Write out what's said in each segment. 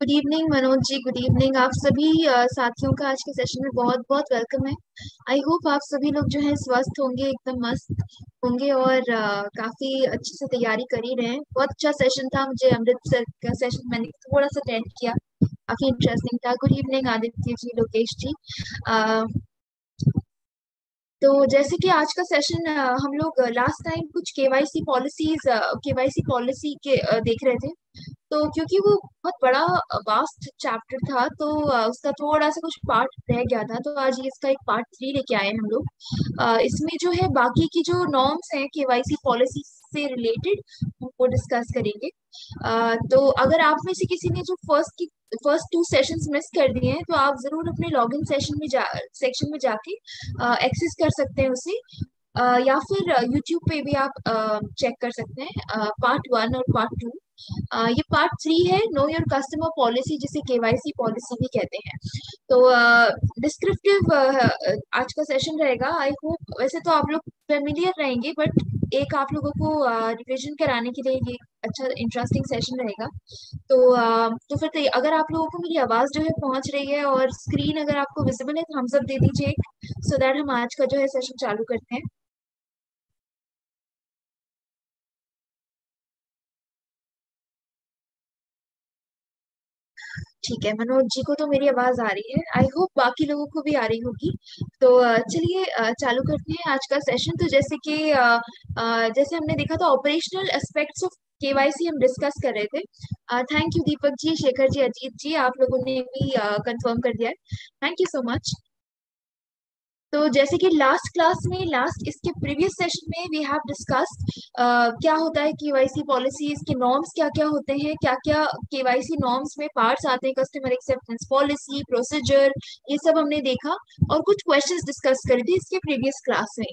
Good evening Manoj ji. Good evening आप सभी साथियों का आज के सेशन में बहुत बहुत वेलकम है। आई होप आप सभी लोग जो है स्वस्थ होंगे, एकदम मस्त होंगे और काफी अच्छे से तैयारी कर ही रहे हैं। बहुत अच्छा सेशन था। मुझे अमृतसर का सेशन मैंने थोड़ा सा अटेंड किया, काफी इंटरेस्टिंग था। गुड इवनिंग आदित्य जी, लोकेश जी। अ, तो जैसे कि आज का सेशन हम लोग लास्ट टाइम कुछ केवाईसी पॉलिसी के देख रहे थे। तो क्योंकि वो बहुत बड़ा वास्ट चैप्टर था, तो उसका थोड़ा सा कुछ पार्ट रह गया था, तो आज ये इसका एक पार्ट 3 लेके आए हैं हम लोग। इसमें जो है बाकी की जो नॉर्म्स हैं केवाईसी पॉलिसी से रिलेटेड, वो डिस्कस करेंगे। तो अगर आप में से किसी ने जो फर्स्ट टू सेशंस मिस कर दिए हैं, तो आप जरूर अपने लॉगिन सेक्शन में जाके एक्सेस कर सकते हैं उसे। या फिर यूट्यूब पे भी आप चेक कर सकते हैं पार्ट 1 और पार्ट 2। ये पार्ट 3 है, नो योर कस्टमर पॉलिसी, जिसे केवाईसी पॉलिसी भी कहते हैं। तो डिस्क्रिप्टिव आज का सेशन रहेगा। आई होप वैसे तो आप लोग फेमिलियर रहेंगे, बट एक आप लोगों को रिविजन कराने के लिए ये अच्छा इंटरेस्टिंग सेशन रहेगा। तो फिर अगर आप लोगों को मेरी आवाज जो है पहुंच रही है और स्क्रीन अगर आपको विजिबल है, तो थम्स अप दे दीजिए, सो दैट हम आज का जो है सेशन चालू करते हैं। ठीक है, मनोज जी को तो मेरी आवाज आ रही है, आई होप बाकी लोगों को भी आ रही होगी। तो चलिए चालू करते हैं आज का सेशन। तो जैसे हमने देखा था, ऑपरेशनल एस्पेक्ट्स ऑफ केवाईसी हम डिस्कस कर रहे थे। थैंक यू दीपक जी, शेखर जी, अजीत जी, आप लोगों ने भी कंफर्म कर दिया है। Thank you so much. तो जैसे कि लास्ट इसके प्रीवियस सेशन में वी हैव डिस्कस्ड क्या होता है केवाईसी पॉलिसी, इसके नॉर्म्स क्या क्या होते हैं, क्या क्या केवाईसी नॉर्म्स में पार्ट्स आते हैं, कस्टमर एक्सेप्टेंस पॉलिसी, प्रोसीजर, ये सब हमने देखा। और कुछ क्वेश्चंस डिस्कस करे थे इसके प्रीवियस क्लास में।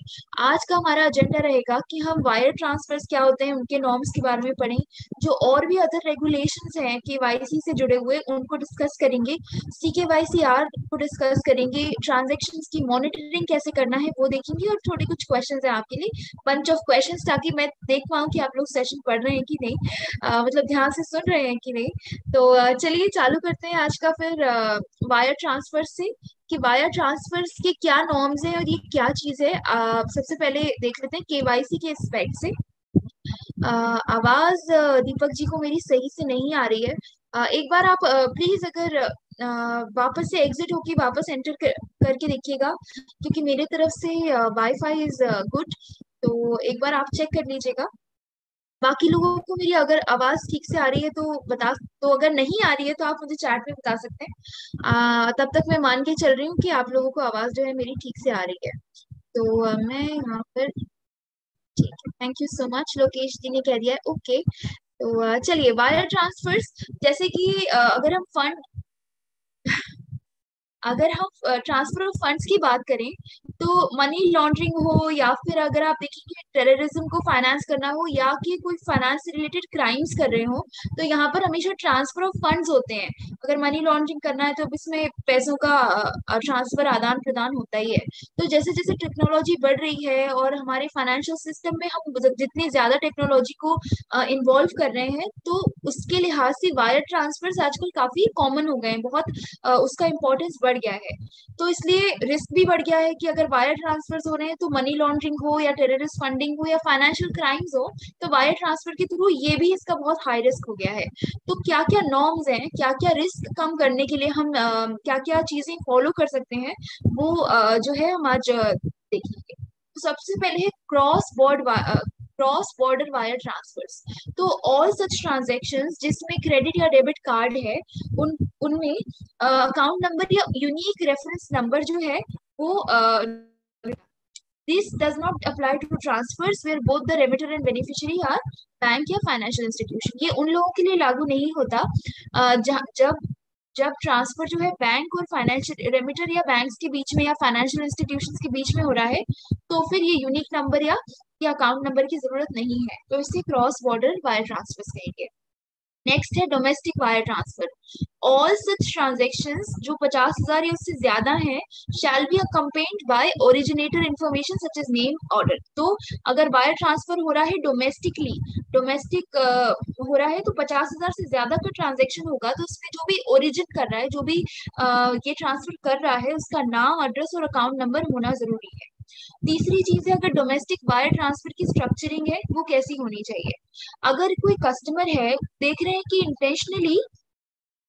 आज का हमारा एजेंडा रहेगा कि हम वायर ट्रांसफर्स क्या होते हैं उनके नॉर्म्स के बारे में पढ़ें। जो और भी अदर रेगुलेशंस हैं केवाईसी से जुड़े हुए, उनको डिस्कस करेंगे। CKYCR को डिस्कस करेंगे। ट्रांजेक्शन्स की मॉनिटरिंग कैसे करना है वो देखेंगे, और थोड़े कुछ क्वेश्चंस हैं आपके लिए, बंच ऑफ क्वेश्चंस, ताकि मैं देख पाऊँ कि आप लोग सेशन पढ़ रहे हैं कि नहीं, मतलब ध्यान से सुन रहे हैं कि नहीं। तो चलिए चालू करते हैं आज का फिर वायर ट्रांसफर से, कि वायर ट्रांसफर्स के क्या नॉर्म्स हैं और ये क्या चीज है। सबसे पहले देख लेते हैं केवाईसी के एस्पेक्ट से। आवाज दीपक जी को मेरी सही से नहीं आ रही है। एक बार आप प्लीज अगर वापस से एग्जिट होके वापस करके देखिएगा, क्योंकि मेरे तरफ से वाईफाई इज गुड। तो एक बार आप चेक कर लीजिएगा। बाकी लोगों को मेरी अगर आवाज ठीक से आ रही है तो बता, तो अगर नहीं आ रही है तो आप मुझे चैट में बता सकते हैं। तब तक मैं मान के चल रही हूँ कि आप लोगों को आवाज जो है मेरी ठीक से आ रही है। तो मैं यहाँ पर, ठीक है, thank you so much, Lokesh ji ने कह दिया है ओके। तो चलिए वायर ट्रांसफर्स, जैसे कि अगर हम ट्रांसफर ऑफ फंड्स की बात करें, तो मनी लॉन्ड्रिंग हो, या फिर अगर आप देखेंगे टेररिज्म को फाइनेंस करना हो, या कि कोई फाइनेंस से रिलेटेड क्राइम्स कर रहे हो, तो यहाँ पर हमेशा ट्रांसफर ऑफ फंड्स होते हैं। अगर मनी लॉन्ड्रिंग करना है तो अब इसमें पैसों का ट्रांसफर, आदान प्रदान होता ही है। तो जैसे जैसे टेक्नोलॉजी बढ़ रही है और हमारे फाइनेंशियल सिस्टम में हम जितनी ज्यादा टेक्नोलॉजी को इन्वॉल्व कर रहे हैं, तो उसके लिहाज से वायर ट्रांसफर्स आजकल काफी कॉमन हो गए हैं, बहुत उसका इम्पोर्टेंस बढ़ गया है। तो इसलिए रिस्क भी बढ़ गया है कि अगर वायर ट्रांसफर्स हो रहे हैं, तो मनी लॉन्ड्रिंग हो या टेररिस्ट फंडिंग हो या फाइनेंशियल क्राइम्स हो, तो वायर ट्रांसफर के थ्रू ये भी इसका बहुत हाई रिस्क हो गया है। तो क्या क्या नॉर्म्स हैं, क्या क्या रिस्क कम करने के लिए हम क्या क्या चीजें फॉलो कर सकते हैं, वो जो है हम आज देखेंगे। तो सबसे पहले है क्रॉस बॉर्डर वायर ट्रांसफर्स। तो ऑल सच ट्रांजेक्शन्स जिसमें क्रेडिट या डेबिट कार्ड है, उन उनमें अकाउंट नंबर या यूनिक रेफरेंस नंबर जो है वो, this does not apply to transfers where both the remitter and beneficiary are bank या फाइनेंशियल इंस्टीट्यूशन। ये उन लोगों के लिए लागू नहीं होता जब जब ट्रांसफर जो है बैंक और फाइनेंशियल रेमिटर या बैंक्स के बीच में या फाइनेंशियल इंस्टीट्यूशंस के बीच में हो रहा है, तो फिर ये यूनिक नंबर या अकाउंट नंबर की जरूरत नहीं है, तो इसे क्रॉस बॉर्डर वायर ट्रांसफर्स कहेंगे। नेक्स्ट है domestic wire transfer. All such transactions जो 50,000 या उससे ज्यादा हैं shall be accompanied by originator information such as name order. तो अगर वायर ट्रांसफर हो रहा है डोमेस्टिकली, डोमेस्टिक हो रहा है तो 50,000 से ज्यादा का ट्रांजेक्शन होगा तो उसमें जो भी ओरिजिन कर रहा है, जो भी ये ट्रांसफर कर रहा है, उसका नाम, एड्रेस और अकाउंट नंबर होना जरूरी है। तीसरी चीज है, अगर डोमेस्टिक वायर ट्रांसफर की स्ट्रक्चरिंग है वो कैसी होनी चाहिए। अगर कोई कस्टमर है, देख रहे हैं कि इंटेंशनली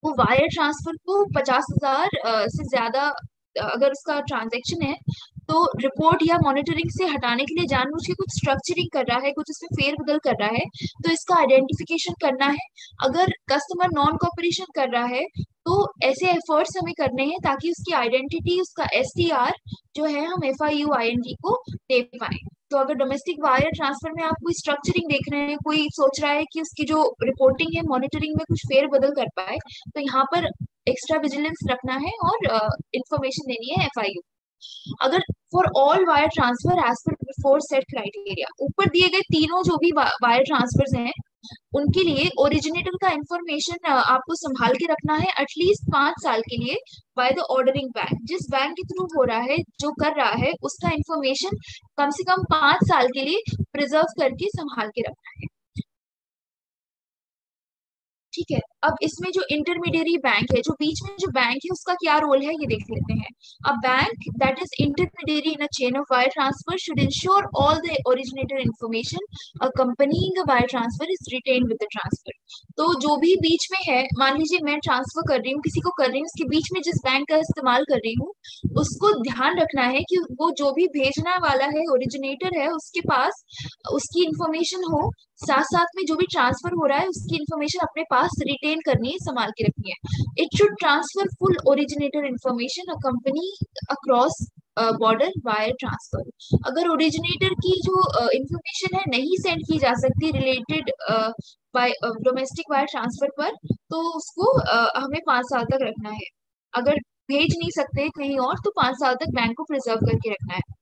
वो वायर ट्रांसफर को 50,000 से ज्यादा अगर उसका ट्रांजेक्शन है, तो रिपोर्ट या मॉनिटरिंग से हटाने के लिए जानबूझ के कुछ स्ट्रक्चरिंग कर रहा है, कुछ उसमें फेरबदल कर रहा है, तो इसका आइडेंटिफिकेशन करना है। अगर कस्टमर नॉन कॉपरेशन कर रहा है तो ऐसे एफर्ट्स हमें करने हैं ताकि उसकी आइडेंटिटी, उसका एसटीआर जो है, हम FIUIND को दे पाए। तो अगर डोमेस्टिक वायर ट्रांसफर में आप कोई स्ट्रक्चरिंग देख रहे हैं, कोई सोच रहा है कि उसकी जो रिपोर्टिंग है, मॉनिटरिंग में कुछ फेर बदल कर पाए, तो यहाँ पर एक्स्ट्रा विजिलेंस रखना है और इंफॉर्मेशन देनी है FIU। अगर for all wire transfer as per before set criteria, ऊपर दिए गए तीनों जो भी वायर ट्रांसफर्स हैं उनके लिए ओरिजिनेटर का इंफॉर्मेशन आपको संभाल के रखना है एटलीस्ट 5 साल के लिए बाय द ऑर्डरिंग बैंक। जिस बैंक के थ्रू हो रहा है, जो कर रहा है, उसका इंफॉर्मेशन कम से कम 5 साल के लिए प्रिजर्व करके संभाल के रखना है। ठीक है, अब इसमें जो इंटरमीडियरी बैंक है, जो बीच में जो बैंक है, उसका क्या रोल है ये देख लेते हैं। A bank that is intermediary in a chain of wire transfer should ensure all the originator information accompanying a wire transfer is retained with the transfer. तो जो भी बीच में है, मान लीजिए मैं ट्रांसफर कर रही हूँ, किसी को कर रही हूँ, उसके बीच में जिस बैंक का इस्तेमाल कर रही हूँ, उसको ध्यान रखना है कि वो जो भी भेजना वाला है, ओरिजिनेटर है, उसके पास उसकी इंफॉर्मेशन हो, साथ साथ में जो भी ट्रांसफर हो रहा है उसकी इंफॉर्मेशन अपने पास रिटेन करनी है, संभाल के रखनी है। It should transfer full originator information a company across border wire transfer. अगर ओरिजिनेटर की जो इंफॉर्मेशन है नहीं सेंड की जा सकती related by domestic wire transfer पर, तो उसको हमें 5 साल तक रखना है। अगर भेज नहीं सकते कहीं और तो 5 साल तक बैंक को प्रिजर्व करके रखना है।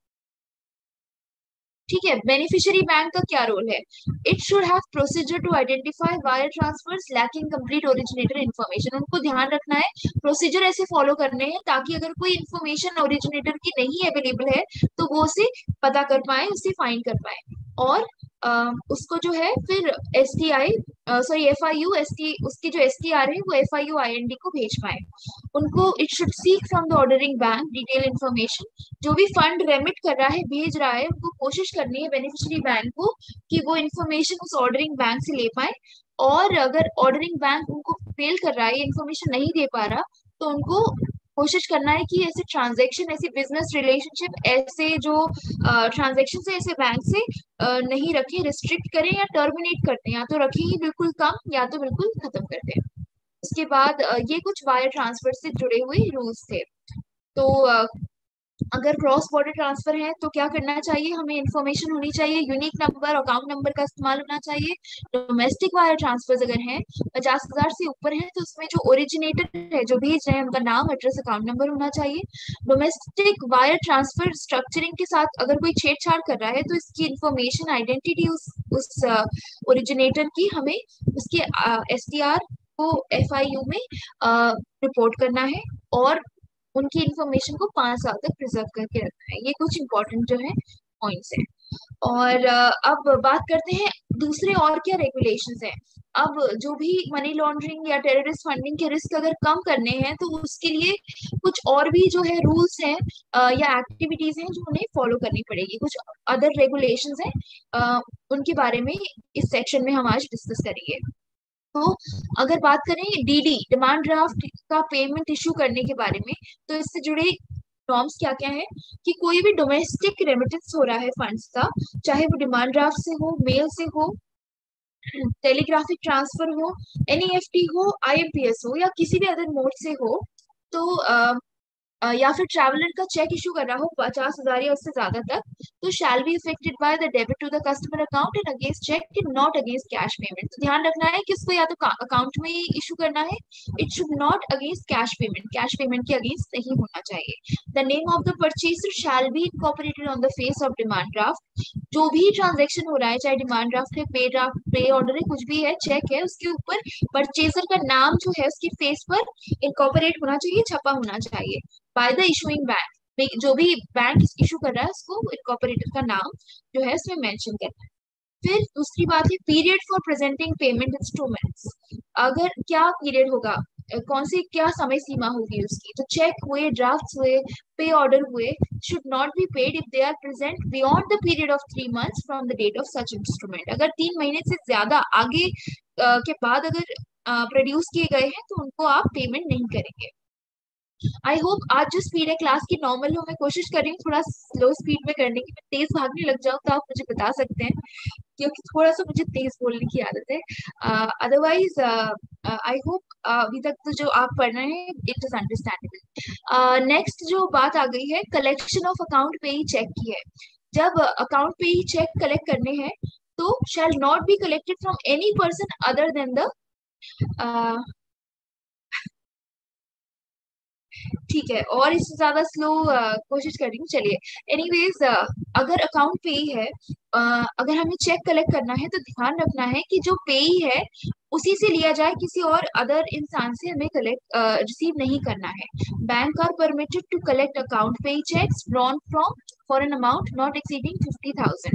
ठीक है, बेनिफिशियरी बैंक का क्या रोल है। It should have procedure to identify wire transfers lacking complete originator information. उनको ध्यान रखना है, प्रोसीजर ऐसे फॉलो करने हैं ताकि अगर कोई इन्फॉर्मेशन ओरिजिनेटर की नहीं अवेलेबल है तो वो उसे पता कर पाए, उसे फाइंड कर पाए। और उसको जो है फिर STI, सॉरी FIU ST, उसकी जो STR है वो FIUIND को भेज पाए। उनको it should seek from the ordering bank detail information. जो भी फंड रेमिट कर रहा है, भेज रहा है, उनको कोशिश करनी है बेनिफिशियरी बैंक को कि वो इन्फॉर्मेशन उस ऑर्डरिंग बैंक से ले पाए। और अगर ऑर्डरिंग बैंक उनको फेल कर रहा है, इन्फॉर्मेशन नहीं दे पा रहा, तो उनको कोशिश करना है कि ऐसे ट्रांजैक्शन, ऐसे बिजनेस रिलेशनशिप, ऐसे जो ट्रांजैक्शन है ऐसे बैंक से नहीं रखें, रिस्ट्रिक्ट करें या टर्मिनेट करते हैं, या तो रखें ही बिल्कुल कम या तो बिल्कुल खत्म कर दें। उसके बाद ये कुछ वायर ट्रांसफर से जुड़े हुए रूल्स थे। तो अगर क्रॉस बॉर्डर ट्रांसफर है तो क्या करना चाहिए, हमें इन्फॉर्मेशन होनी चाहिए, यूनिक नंबर, अकाउंट नंबर का इस्तेमाल होना चाहिए। डोमेस्टिक वायर ट्रांसफर अगर हैं 50,000 से ऊपर है तो उसमें जो ओरिजिनेटर है, जो भेज रहे हैं, उनका नाम, एड्रेस, अकाउंट नंबर होना चाहिए। डोमेस्टिक वायर ट्रांसफर स्ट्रक्चरिंग के साथ अगर कोई छेड़छाड़ कर रहा है तो इसकी इंफॉर्मेशन, आइडेंटिटी उस ओरिजिनेटर की हमें उसके STR को FIU में रिपोर्ट करना है और उनकी इंफॉर्मेशन को 5 साल तक प्रिजर्व करके रखना है। ये कुछ इंपॉर्टेंट जो है पॉइंट्स हैं। और अब बात करते हैं दूसरे और क्या रेगुलेशंस हैं। अब जो भी मनी लॉन्ड्रिंग या टेररिस्ट फंडिंग के रिस्क अगर कम करने हैं तो उसके लिए कुछ और भी जो है रूल्स हैं या एक्टिविटीज हैं जो उन्हें फॉलो करनी पड़ेगी। कुछ अदर रेगुलेशंस हैं, उनके बारे में इस सेक्शन में हम आज डिस्कस करेंगे। तो अगर बात करें DD, डिमांड ड्राफ्ट का पेमेंट इशू करने के बारे में, तो इससे जुड़े नॉर्म्स क्या क्या है कि कोई भी डोमेस्टिक रेमिटेंस हो रहा है फंड्स का, चाहे वो डिमांड ड्राफ्ट से हो, मेल से हो, टेलीग्राफिक ट्रांसफर हो, NEFT हो, IMPS हो या किसी भी अदर मोड से हो, तो या फिर ट्रैवलर का चेक इशू करना हो 50,000 या उससे ज्यादा तक, तो shall be effected by the debit to the customer account and against cheque and not against cash payment. तो ध्यान रखना है कि उसको या तो अकाउंट में ही इशू करना है, it should not against cash payment के अगेंस्ट नहीं होना चाहिए। The name of the purchaser shall be incorporated on the face of demand draft. जो भी ट्रांजेक्शन हो रहा है, चाहे डिमांड ड्राफ्ट है, पे ड्राफ्ट, पे ऑर्डर है, कुछ भी है, चेक है, उसके ऊपर परचेजर का नाम जो है उसकी फेस पर इनकॉर्पोरेट होना चाहिए, छपा होना चाहिए बाय द इशूइंग बैंक। जो भी बैंक इशू कर रहा है उसको इनकॉर्पोरेटर का नाम जो है उसमें मेंशन करना है। फिर दूसरी बात है period for presenting payment instruments. अगर क्या पीरियड होगा, कौन सी क्या समय सीमा होगी उसकी, तो चेक हुए, ड्राफ्ट हुए, पे ऑर्डर हुए should not be paid if they are present beyond the period of 3 months from the date of such instrument. अगर 3 महीने से ज्यादा आगे के बाद अगर प्रोड्यूस किए गए हैं तो उनको आप पेमेंट नहीं करेंगे। आई होप आज जो स्पीड है क्लास की नॉर्मल हो, मैं कोशिश कर रही हूँ थोड़ा स्लो स्पीड में करने की। मैं तेज भागने लग जाऊँ तो आप मुझे बता सकते हैं, क्योंकि थोड़ा सा मुझे तेज बोलने की आदत है। अदरवाइज आई होप अभी तक तो जो आप पढ़ रहे हैं इट इज अंडरस्टैंडेबल। नेक्स्ट जो बात आ गई है कलेक्शन ऑफ अकाउंट पे ही चेक की है। जब अकाउंट पे ही चेक कलेक्ट करने हैं तो शैल not be collected from any person other than the, ठीक है, और इससे ज्यादा स्लो कोशिश कर रही हूँ, चलिए। एनीवेज, अगर अकाउंट पे ही है, अगर हमें चेक कलेक्ट करना है तो ध्यान रखना है कि जो पेई है उसी से लिया जाए, किसी और अदर इंसान से हमें कलेक्ट रिसीव नहीं करना है। Bank are permitted to collect account pay cheques drawn from for an amount not exceeding 50,000।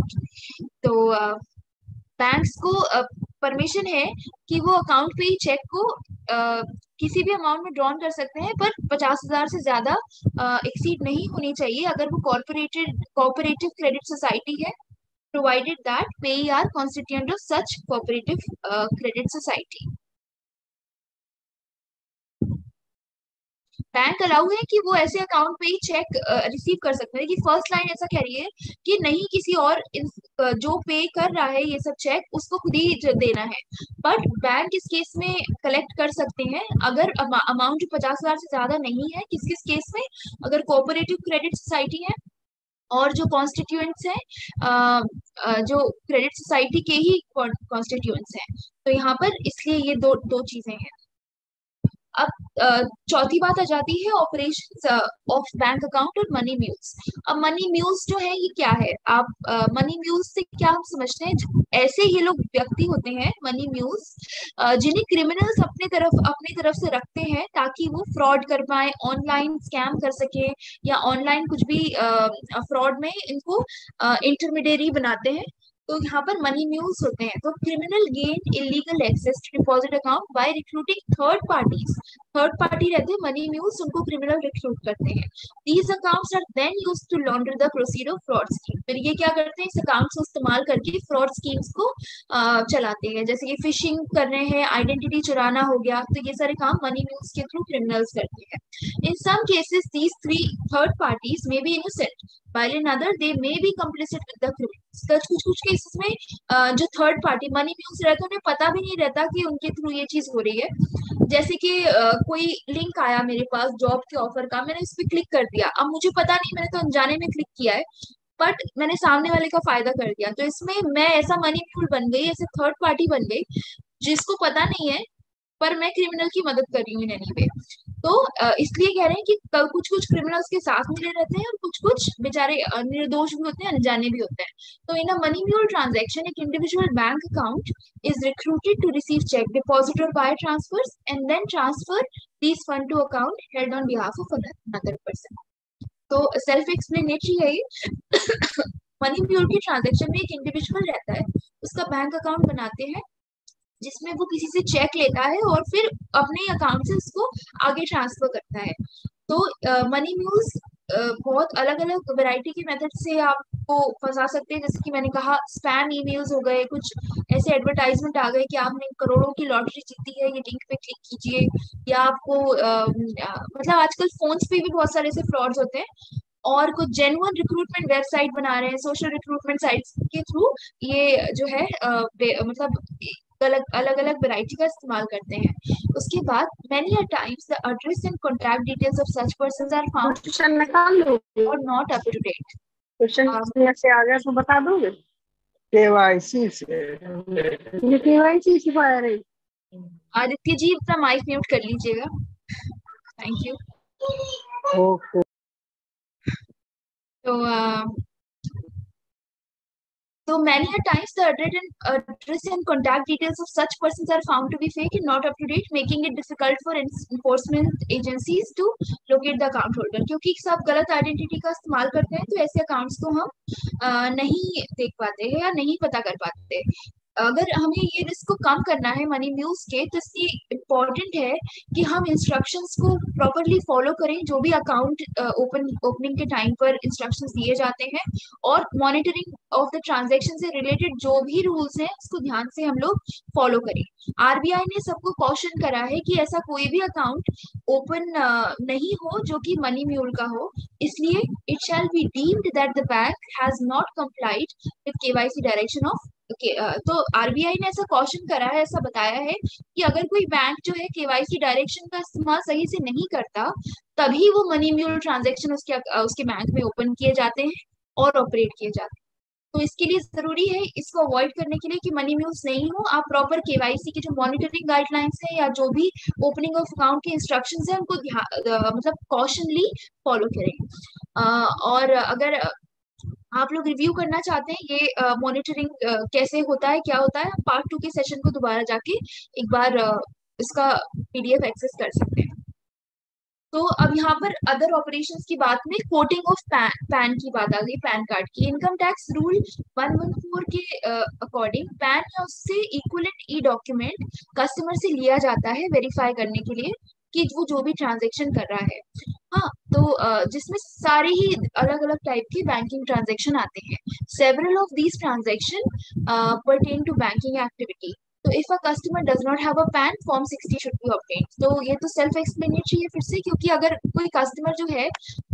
तो बैंक्स को परमिशन है कि वो अकाउंट पे ही चेक को किसी भी अमाउंट में ड्रॉन कर सकते हैं, पर 50,000 से ज्यादा एक्सीड नहीं होनी चाहिए अगर वो कॉर्पोरेटिव क्रेडिट सोसाइटी है, provided that pay are constituent of such cooperative credit society. Bank allow है कि वो ऐसे अकाउंट पे ही चेक रिसीव कर सकते हैं। कि फर्स्ट लाइन ऐसा कह रही है कि नहीं किसी और जो पे कर रहा है ये सब चेक उसको खुद ही देना है, बट बैंक इस केस में कलेक्ट कर सकते हैं अगर अमाउंट 50,000 से ज्यादा नहीं है। किस किस केस में, अगर कोऑपरेटिव क्रेडिट सोसाइटी है और जो कॉन्स्टिट्यूएंट्स हैं, जो क्रेडिट सोसाइटी के ही कॉन्स्टिट्यूएंट्स हैं। तो यहाँ पर इसलिए ये दो दो चीजें हैं। अब चौथी बात आ जाती है ऑपरेशंस ऑफ बैंक अकाउंट और मनी म्यूल्स। अब मनी म्यूल्स जो है ये क्या है, आप मनी म्यूल्स से क्या हम समझते हैं, ऐसे ये लोग व्यक्ति होते हैं मनी म्यूल्स जिन्हें क्रिमिनल्स अपनी तरफ से रखते हैं ताकि वो फ्रॉड कर पाए, ऑनलाइन स्कैम कर सके, या ऑनलाइन कुछ भी फ्रॉड में इनको इंटरमीडियरी बनाते हैं। तो यहाँ पर मनी म्यूल्स होते हैं। तो criminal gain illegal access to deposit account by recruiting third parties. Third party रहते हैं मनी म्यूल्स, उनको क्रिमिनल रिक्रूट करते हैं। These accounts are then used to launder the proceed of fraud scheme. फिर ये क्या करते हैं, इस अकाउंट्स को इस्तेमाल करके फ्रॉड स्कीम्स को चलाते हैं। जैसे कि फिशिंग कर रहे हैं, आइडेंटिटी चुराना हो गया, तो ये सारे काम मनी म्यूल्स के थ्रू क्रिमिनल्स करते हैं। In some cases, these three third parties may be innocent, while in other they may be complicit with the criminals। तो कुछ कुछ केसेस में जो थर्ड पार्टी मनी म्यूल्स रहते हैं उन्हें पता भी नहीं रहता कि उनके थ्रू ये चीज हो रही है। जैसे कि कोई लिंक आया मेरे पास जॉब के ऑफर का, मैंने उस पर क्लिक कर दिया, अब मुझे पता नहीं, मैंने तो अनजाने में क्लिक किया है, बट मैंने सामने वाले का फायदा कर दिया। तो इसमें मैं ऐसा मनी म्यूल बन गई, ऐसे थर्ड पार्टी बन गई जिसको पता नहीं है, पर मैं क्रिमिनल की मदद कर रही हूँ इन एनी वे। तो इसलिए कह रहे हैं कि कुछ कुछ क्रिमिनल्स के साथ मिले रहते हैं और कुछ कुछ बेचारे निर्दोष भी होते हैं, अनजाने भी होते हैं। तो in a money mule transaction एक individual bank account is recruited to receive cheque deposit और wire transfers and then transfer these fund to account held on behalf of another person. तो सेल्फ एक्सप्लेनेटरी है ये। Money mule की transaction में एक individual रहता है, उसका बैंक अकाउंट बनाते हैं जिसमें वो किसी से चेक लेता है और फिर अपने अकाउंट से उसको आगे ट्रांसफर करता है। तो मनी म्यूल्स बहुत अलग अलग वैरायटी के मेथड से आपको फंसा सकते हैं। जैसे कि मैंने कहा स्पैम ईमेल्स हो गए, कुछ ऐसे एडवर्टाइजमेंट आ गए कि आपने करोड़ों की लॉटरी जीती है, ये लिंक पे क्लिक कीजिए, या आपको मतलब आजकल फोन्स पे भी बहुत सारे ऐसे फ्रॉड्स होते हैं। और कुछ जेन्युइन रिक्रूटमेंट वेबसाइट बना रहे हैं, सोशल रिक्रूटमेंट साइट्स के थ्रू ये जो है मतलब अलग अलग अलग वैरायटी का इस्तेमाल करते हैं। उसके बाद many a times the address and contact details of such person are found question निकाल दोगे? और not up to date. Question से आ गया तो बता दोगे? केवाईसी से, ये केवाईसी सिखाया रही। आदित्य जी अपना माइक म्यूट कर लीजिएगा, थैंक यू। ओके। तो So many a times the address and contact details of such persons are found to be fake and not up to date, making it difficult for enforcement agencies to locate the account holder. क्योंकि सब गलत identity का इस्तेमाल करते हैं तो ऐसे accounts को हम नहीं देख पाते हैं या नहीं पता कर पाते। अगर हमें ये रिस्क को कम करना है मनी म्यूल्स के, तो इसलिए इम्पोर्टेंट है कि हम इंस्ट्रक्शंस को प्रॉपरली फॉलो करें, जो भी अकाउंट ओपनिंग के टाइम पर इंस्ट्रक्शंस दिए जाते हैं, और मॉनिटरिंग ऑफ द ट्रांजैक्शन से रिलेटेड जो भी रूल्स हैं उसको ध्यान से हम लोग फॉलो करें। आरबीआई ने सबको कॉशन करा है कि ऐसा कोई भी अकाउंट ओपन नहीं हो जो कि मनी म्यूल का हो, इसलिए it shall be deemed that the bank has not complied with KYC direction of. तो आरबीआई ने ऐसा कॉशन करा है, ऐसा बताया है कि अगर कोई बैंक जो है केवाईसी डायरेक्शन का इस्तेमाल सही से नहीं करता, तभी वो मनी म्यूल ट्रांजैक्शन उसके बैंक में ओपन किए जाते हैं और ऑपरेट किए जाते हैं। तो इसके लिए जरूरी है, इसको अवॉइड करने के लिए कि मनी म्यूल्स नहीं हो, आप प्रॉपर केवाईसी की जो मॉनिटरिंग गाइडलाइंस है या जो भी ओपनिंग ऑफ अकाउंट के इंस्ट्रक्शंस है उनको मतलब कॉशनली फॉलो करें। और अगर आप लोग रिव्यू करना चाहते हैं ये मॉनिटरिंग कैसे होता है क्या होता है, पार्ट 2 के सेशन को दोबारा जाके एक बार इसका पीडीएफ एक्सेस कर सकते हैं। तो अब यहाँ पर अदर ऑपरेशंस की बात में कोटिंग ऑफ पैन की बात आ गई, पैन कार्ड की। इनकम टैक्स रूल 114 के अकॉर्डिंग पैन या उससे इक्विवेलेंट ई डॉक्यूमेंट कस्टमर से लिया जाता है वेरीफाई करने के लिए कि वो जो भी ट्रांजेक्शन कर रहा है। हाँ, तो जिसमें सारे ही अलग अलग टाइप के बैंकिंग ट्रांजेक्शन आते हैं। Several of these transaction pertain to banking activity. तो if a customer does not have a PAN, form 60 should be obtained. तो ये तो सेल्फ एक्सप्लेनेटरी है फिर से, क्योंकि अगर कोई कस्टमर जो है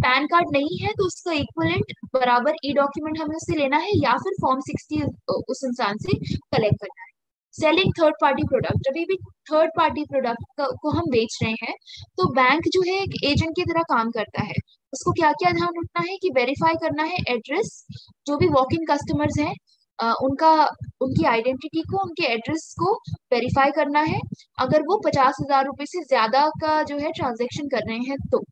पैन कार्ड नहीं है तो उसका इक्विवेलेंट बराबर ई डॉक्यूमेंट हमें उससे लेना है या फिर फॉर्म 60 उस इंसान से कलेक्ट करना है। सेलिंग थर्ड पार्टी प्रोडक्ट, जब भी थर्ड पार्टी प्रोडक्ट को हम बेच रहे हैं तो बैंक जो है एक एजेंट की तरह काम करता है। उसको क्या क्या ध्यान रखना है कि वेरीफाई करना है एड्रेस, जो भी वॉक इन कस्टमर्स हैं उनका, उनकी आइडेंटिटी को, उनके एड्रेस को वेरीफाई करना है अगर वो 50,000 रुपए से ज्यादा का जो है ट्रांजेक्शन कर रहे हैं तो।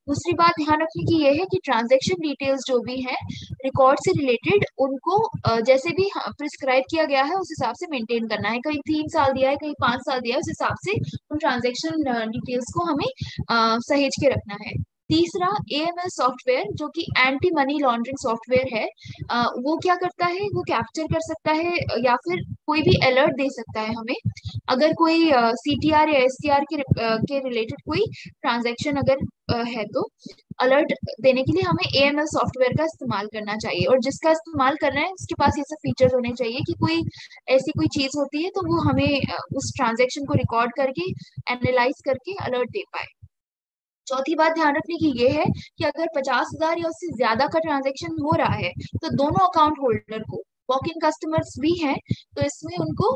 दूसरी बात ध्यान रखने की ये है कि ट्रांजैक्शन डिटेल्स जो भी हैं रिकॉर्ड से रिलेटेड उनको जैसे भी प्रिस्क्राइब किया गया है उस हिसाब से मेंटेन करना है। कहीं 3 साल दिया है, कहीं 5 साल दिया है, उस हिसाब से उन ट्रांजैक्शन डिटेल्स को हमें सहेज के रखना है। तीसरा, एएमएल सॉफ्टवेयर जो कि एंटी मनी लॉन्ड्रिंग सॉफ्टवेयर है, वो क्या करता है, वो कैप्चर कर सकता है या फिर कोई भी अलर्ट दे सकता है हमें अगर कोई सीटीआर या एसटीआर के रिलेटेड कोई ट्रांजैक्शन अगर है तो। अलर्ट देने के लिए हमें एएमएल सॉफ्टवेयर का इस्तेमाल करना चाहिए, और जिसका इस्तेमाल कर रहे हैं उसके पास ये सब फीचर्स होने चाहिए कि कोई ऐसी कोई चीज होती है तो वो हमें उस ट्रांजैक्शन को रिकॉर्ड करके एनालाइज करके अलर्ट दे पाए। चौथी बात ध्यान रखने की ये है कि अगर 50,000 या उससे ज्यादा का ट्रांजेक्शन हो रहा है तो दोनों अकाउंट होल्डर को, वॉक इन कस्टमर्स भी हैं तो इसमें उनको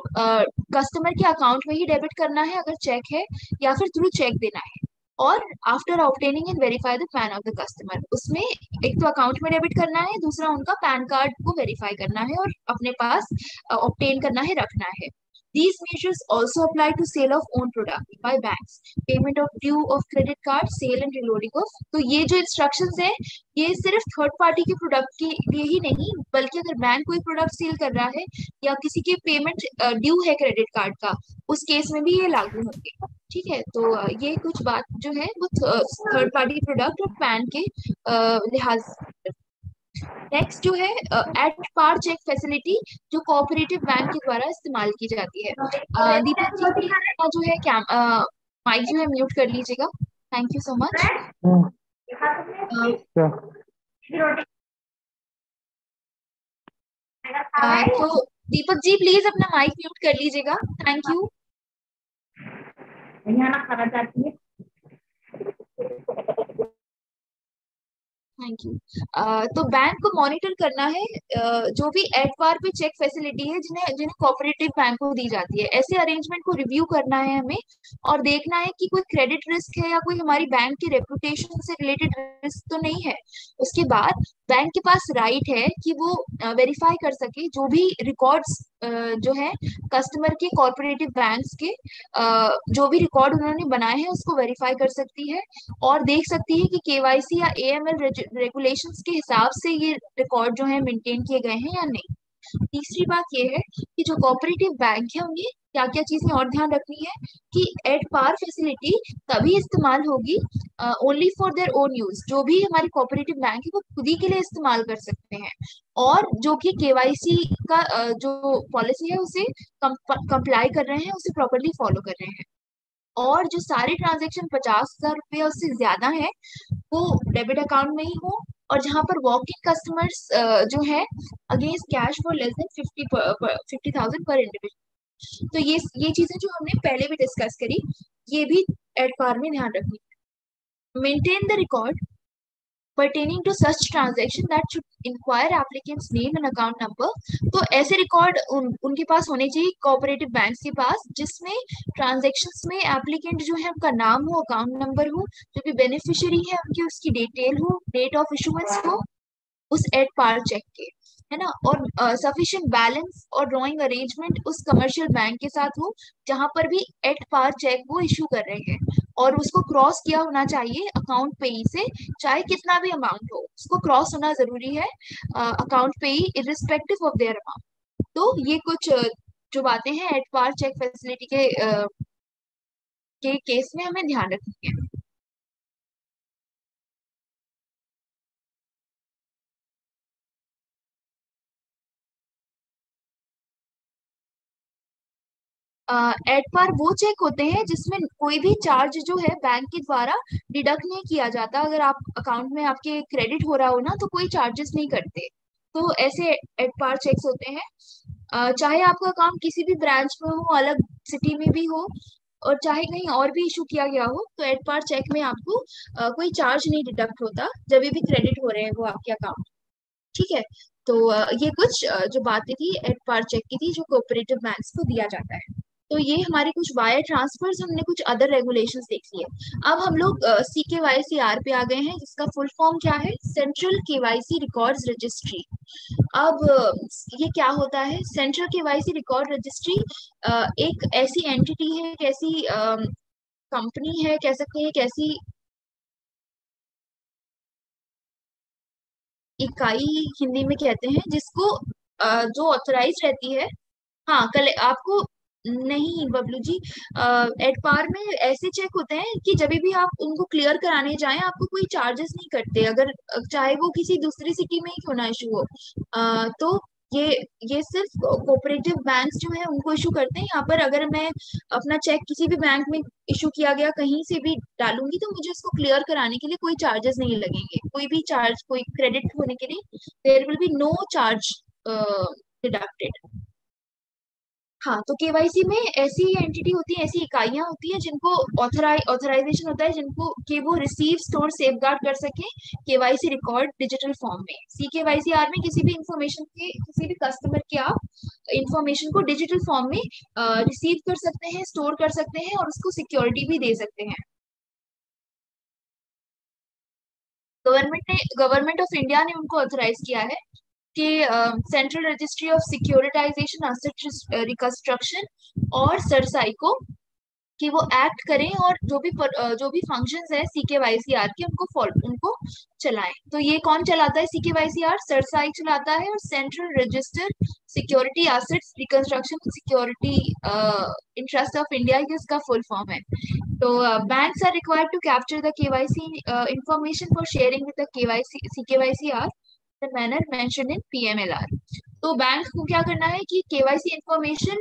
कस्टमर के अकाउंट में ही डेबिट करना है अगर चेक है, या फिर थ्रू चेक देना है। और after obtaining and verify the pan of the customer, उसमें एक तो अकाउंट में डेबिट करना है, दूसरा उनका पैन कार्ड को वेरीफाई करना है और अपने पास ऑब्टेन करना है, रखना है। These measures also apply to sale of own product by banks, payment of due of credit card, sale and reloading of। तो ये जो इंस्ट्रक्शंस हैं ये सिर्फ थर्ड पार्टी के प्रोडक्ट के लिए ही नहीं, बल्कि अगर बैंक कोई प्रोडक्ट सेल कर रहा है या किसी के पेमेंट ड्यू है क्रेडिट कार्ड का, उस केस में भी ये लागू होंगे। ठीक है, तो ये कुछ बात जो है वो थर्ड पार्टी प्रोडक्ट और पैन के लिहाज। नेक्स्ट जो है एट पार चेक फैसिलिटी, जो कोऑपरेटिव बैंक के द्वारा इस्तेमाल की जाती है। दीपक जी प्लीज अपना जो है क्या माइक जो है म्यूट कर लीजिएगा, थैंक यू सो मच। क्या? तो दीपक जी प्लीज अपना माइक म्यूट कर लीजिएगा, थैंक यू। यहाँ ना खाना चाहती है। Thank thank you. तो बैंक को मॉनिटर करना है जो भी एट पार पे चेक फैसिलिटी है जिन्हें जिन्हें कोऑपरेटिव बैंक को दी जाती है, ऐसे अरेंजमेंट को रिव्यू करना है हमें, और देखना है कि कोई क्रेडिट रिस्क है या कोई हमारी बैंक की रेपुटेशन से रिलेटेड रिस्क तो नहीं है। उसके बाद बैंक के पास राइट है कि वो वेरीफाई कर सके जो भी रिकॉर्ड्स जो है कस्टमर के कॉर्पोरेटिव बैंक्स के, जो भी रिकॉर्ड उन्होंने बनाए हैं उसको वेरीफाई कर सकती है और देख सकती है कि केवाईसी या एएमएल रेगुलेशंस के हिसाब से ये रिकॉर्ड जो है मेंटेन किए गए हैं या नहीं। तीसरी बात ये है कि जो कोऑपरेटिव बैंक है उन्हें क्या क्या चीजें और ध्यान रखनी है कि एट पार फैसिलिटी तभी इस्तेमाल होगी only for their own use, जो भी हमारे कोऑपरेटिव बैंक है वो खुद ही के लिए इस्तेमाल कर सकते हैं, और जो कि केवाईसी का जो पॉलिसी है उसे कंप्लाई कर रहे हैं, उसे प्रॉपरली फॉलो कर रहे हैं। और जो सारे ट्रांजेक्शन 50,000 रुपये उससे ज्यादा है वो डेबिट अकाउंट में ही हो, और जहां पर वॉक इन कस्टमर्स जो है against cash for less than 50,000 पर इंडिविजुअल। तो ये चीजें जो हमने पहले भी डिस्कस करी, ये भी एट पार में ध्यान रखनी है। Maintain the record pertaining to such transaction that should inquire applicant's name and account number। तो ऐसे रिकॉर्ड उनके पास होने चाहिए कोऑपरेटिव बैंक्स के पास जिसमें ट्रांजेक्शन्स में एप्लीकेंट जो है उनका नाम हो, अकाउंट नंबर हो, जो भी बेनिफिशियरी है उनकी उसकी डिटेल हो, डेट ऑफ इशुएंस हो उस एट पार चेक के, है ना, और सफिशिएंट बैलेंस और ड्रॉइंग अरेंजमेंट उस कमर्शियल बैंक के साथ हो जहां पर भी एट पार चेक वो इशू कर रहे हैं, और उसको क्रॉस किया होना चाहिए अकाउंट पेई से, चाहे कितना भी अमाउंट हो उसको क्रॉस होना जरूरी है अकाउंट पेई इरिस्पेक्टिव ऑफ देयर अमाउंट। तो ये कुछ जो बातें हैं एट पार चेक फैसिलिटी के केस में हमें ध्यान रखनी है। एट पार वो चेक होते हैं जिसमें कोई भी चार्ज जो है बैंक के द्वारा डिडक्ट नहीं किया जाता, अगर आप अकाउंट में आपके क्रेडिट हो रहा हो ना तो कोई चार्जेस नहीं करते, तो ऐसे एट पार चेक्स होते हैं। चाहे आपका अकाउंट किसी भी ब्रांच में हो, अलग सिटी में भी हो, और चाहे कहीं और भी इशू किया गया हो, तो एट पार चेक में आपको कोई चार्ज नहीं डिडक्ट होता जब भी क्रेडिट हो रहे हैं वो आपके अकाउंट। ठीक है। तो ये कुछ जो बातें थी एट पार चेक की थी जो कोऑपरेटिव बैंक्स को दिया जाता है। तो ये हमारे कुछ वायर ट्रांसफर्स, हमने कुछ अदर रेगुलेशंस देख लिए। अब हम लोग CKYC-R पे आ गए हैं जिसका फुल फॉर्म क्या है, सेंट्रल केवाईसी रिकॉर्ड्स रजिस्ट्री। अब ये क्या होता है, सेंट्रल केवाईसी रिकॉर्ड रजिस्ट्री एक ऐसी एंटिटी है, एक ऐसी कंपनी है, कह सकते हैं एक ऐसी इकाई हिंदी में कहते हैं जिसको जो ऑथराइज रहती है। हाँ, कल आपको नहीं बबलू जी, एट पार में ऐसे चेक होते हैं कि जब भी आप उनको क्लियर कराने जाएं आपको कोई चार्जेस नहीं करते, अगर चाहे वो किसी दूसरी सिटी में ही क्यों ना इशू हो। तो ये ये सिर्फ कोऑपरेटिव बैंक्स जो है उनको इशू करते हैं। यहाँ पर अगर मैं अपना चेक किसी भी बैंक में इशू किया गया कहीं से भी डालूंगी तो मुझे उसको क्लियर कराने के लिए कोई चार्जेस नहीं लगेंगे, कोई भी चार्ज, कोई क्रेडिट होने के लिए there will be no charge deducted. हाँ, तो केवाईसी में ऐसी एंटिटी होती है, ऐसी इकाइयां होती है जिनको ऑथराइजेशन होता है जिनको कि वो रिसीव, स्टोर, सेफगार्ड कर सके केवाईसी रिकॉर्ड डिजिटल फॉर्म में। CKYC-R में किसी भी इंफॉर्मेशन के, किसी भी कस्टमर के आप इंफॉर्मेशन को डिजिटल फॉर्म में रिसीव कर सकते हैं, स्टोर कर सकते हैं और उसको सिक्योरिटी भी दे सकते हैं। गवर्नमेंट ऑफ इंडिया ने उनको ऑथराइज किया है कि central registry of securitisation asset reconstruction और सरसाई को कि वो एक्ट करें और जो भी फंक्शंस है CKYC-R के उनको चलाएं। तो ये कौन चलाता है CKYC-R, सरसाई चलाता है, और central register security assets reconstruction security interest of India ये इसका फुल फॉर्म है। तो banks are required to capture the KYC information for sharing with the CKYC-R the manner mentioned in PMLR। तो bank को क्या करना है कि केवाईसी इंफॉर्मेशन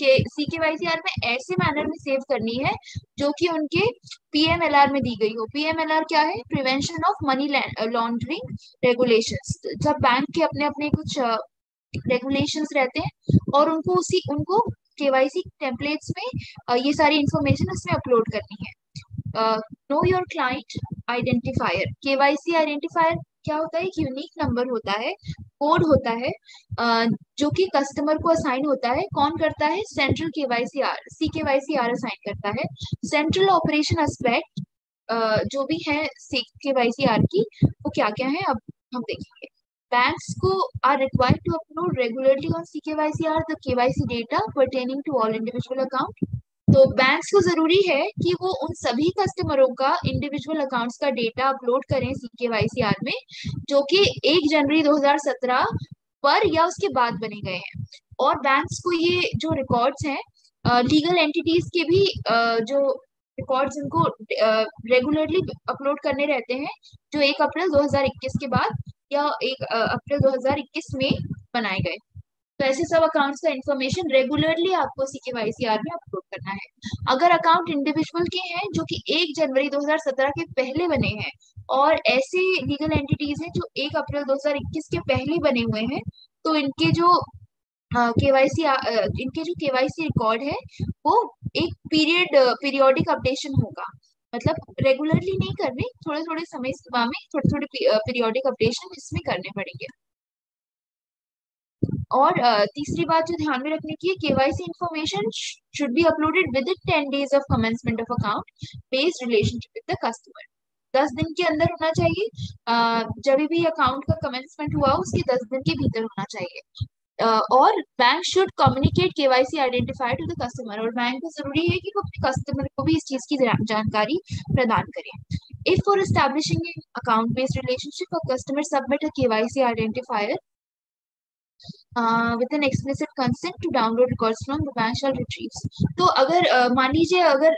के CKYC-R में ऐसे मैनर में सेव करनी है जो कि उनके PMLR में दी गई हो। PMLR क्या है, prevention of money laundering regulations. जब बैंक के अपने अपने कुछ रेगुलेशंस रहते हैं और उनको केवाईसी टेम्पलेट्स में ये सारी इंफॉर्मेशन उसमें अपलोड करनी है। Know your client identifier, KYC identifier क्या होता है, एक यूनिक नंबर होता है, कोड होता है, जो कि कस्टमर को असाइन होता है। कौन करता है? Central KYC R, CKYC assign करता है। सेंट्रल ऑपरेशन एस्पेक्ट जो भी है CKYC की, वो क्या क्या है अब हम देखेंगे। बैंक्स को are required to upload regularly on CKYC the KYC data pertaining to all individual account. तो बैंक्स को जरूरी है कि वो उन सभी कस्टमरों का इंडिविजुअल अकाउंट्स का डेटा अपलोड करें CKYC में, जो कि 1 जनवरी 2017 पर या उसके बाद बने गए हैं। और बैंक्स को ये जो रिकॉर्ड्स हैं लीगल एंटिटीज के भी जो रिकॉर्ड्स इनको रेगुलरली अपलोड करने रहते हैं, जो 1 अप्रैल 2021 के बाद या 1 अप्रैल 2021 में बनाए गए। तो ऐसे सब अकाउंट्स का इंफॉर्मेशन रेगुलरली आपको CKYC में अपलोड करना है। अगर अकाउंट इंडिविजुअल के हैं जो कि 1 जनवरी 2017 के पहले बने हैं, और ऐसे लीगल एंटिटीज हैं जो 1 अप्रैल 2021 के पहले बने हुए हैं, तो इनके जो केवाईसी इनके जो KYC रिकॉर्ड है वो एक पीरियोडिक अपडेशन होगा। मतलब रेगुलरली नहीं करने, थोड़े थोड़े समय सीमा में थोड़े थोड़े पीरियोडिक अपडेशन इसमें करने पड़ेंगे। और तीसरी बात जो ध्यान में रखने की है, KYC information should be uploaded with in 10 days of commencement of account based relationship with the customer. 10 दिन के अंदर होना चाहिए। जब भी अकाउंट का कमेंसमेंट हुआ उसके 10 दिन के भीतर होना चाहिए। और bank should communicate KYC identify to the customer, और बैंक को जरूरी है कि वो अपने कस्टमर को भी इस चीज की जानकारी प्रदान करें। If for establishing account based relationship, a customer submit a KYC identifier with an explicit consent to download records from the bank shall retrieves। तो अगर मान लीजिए अगर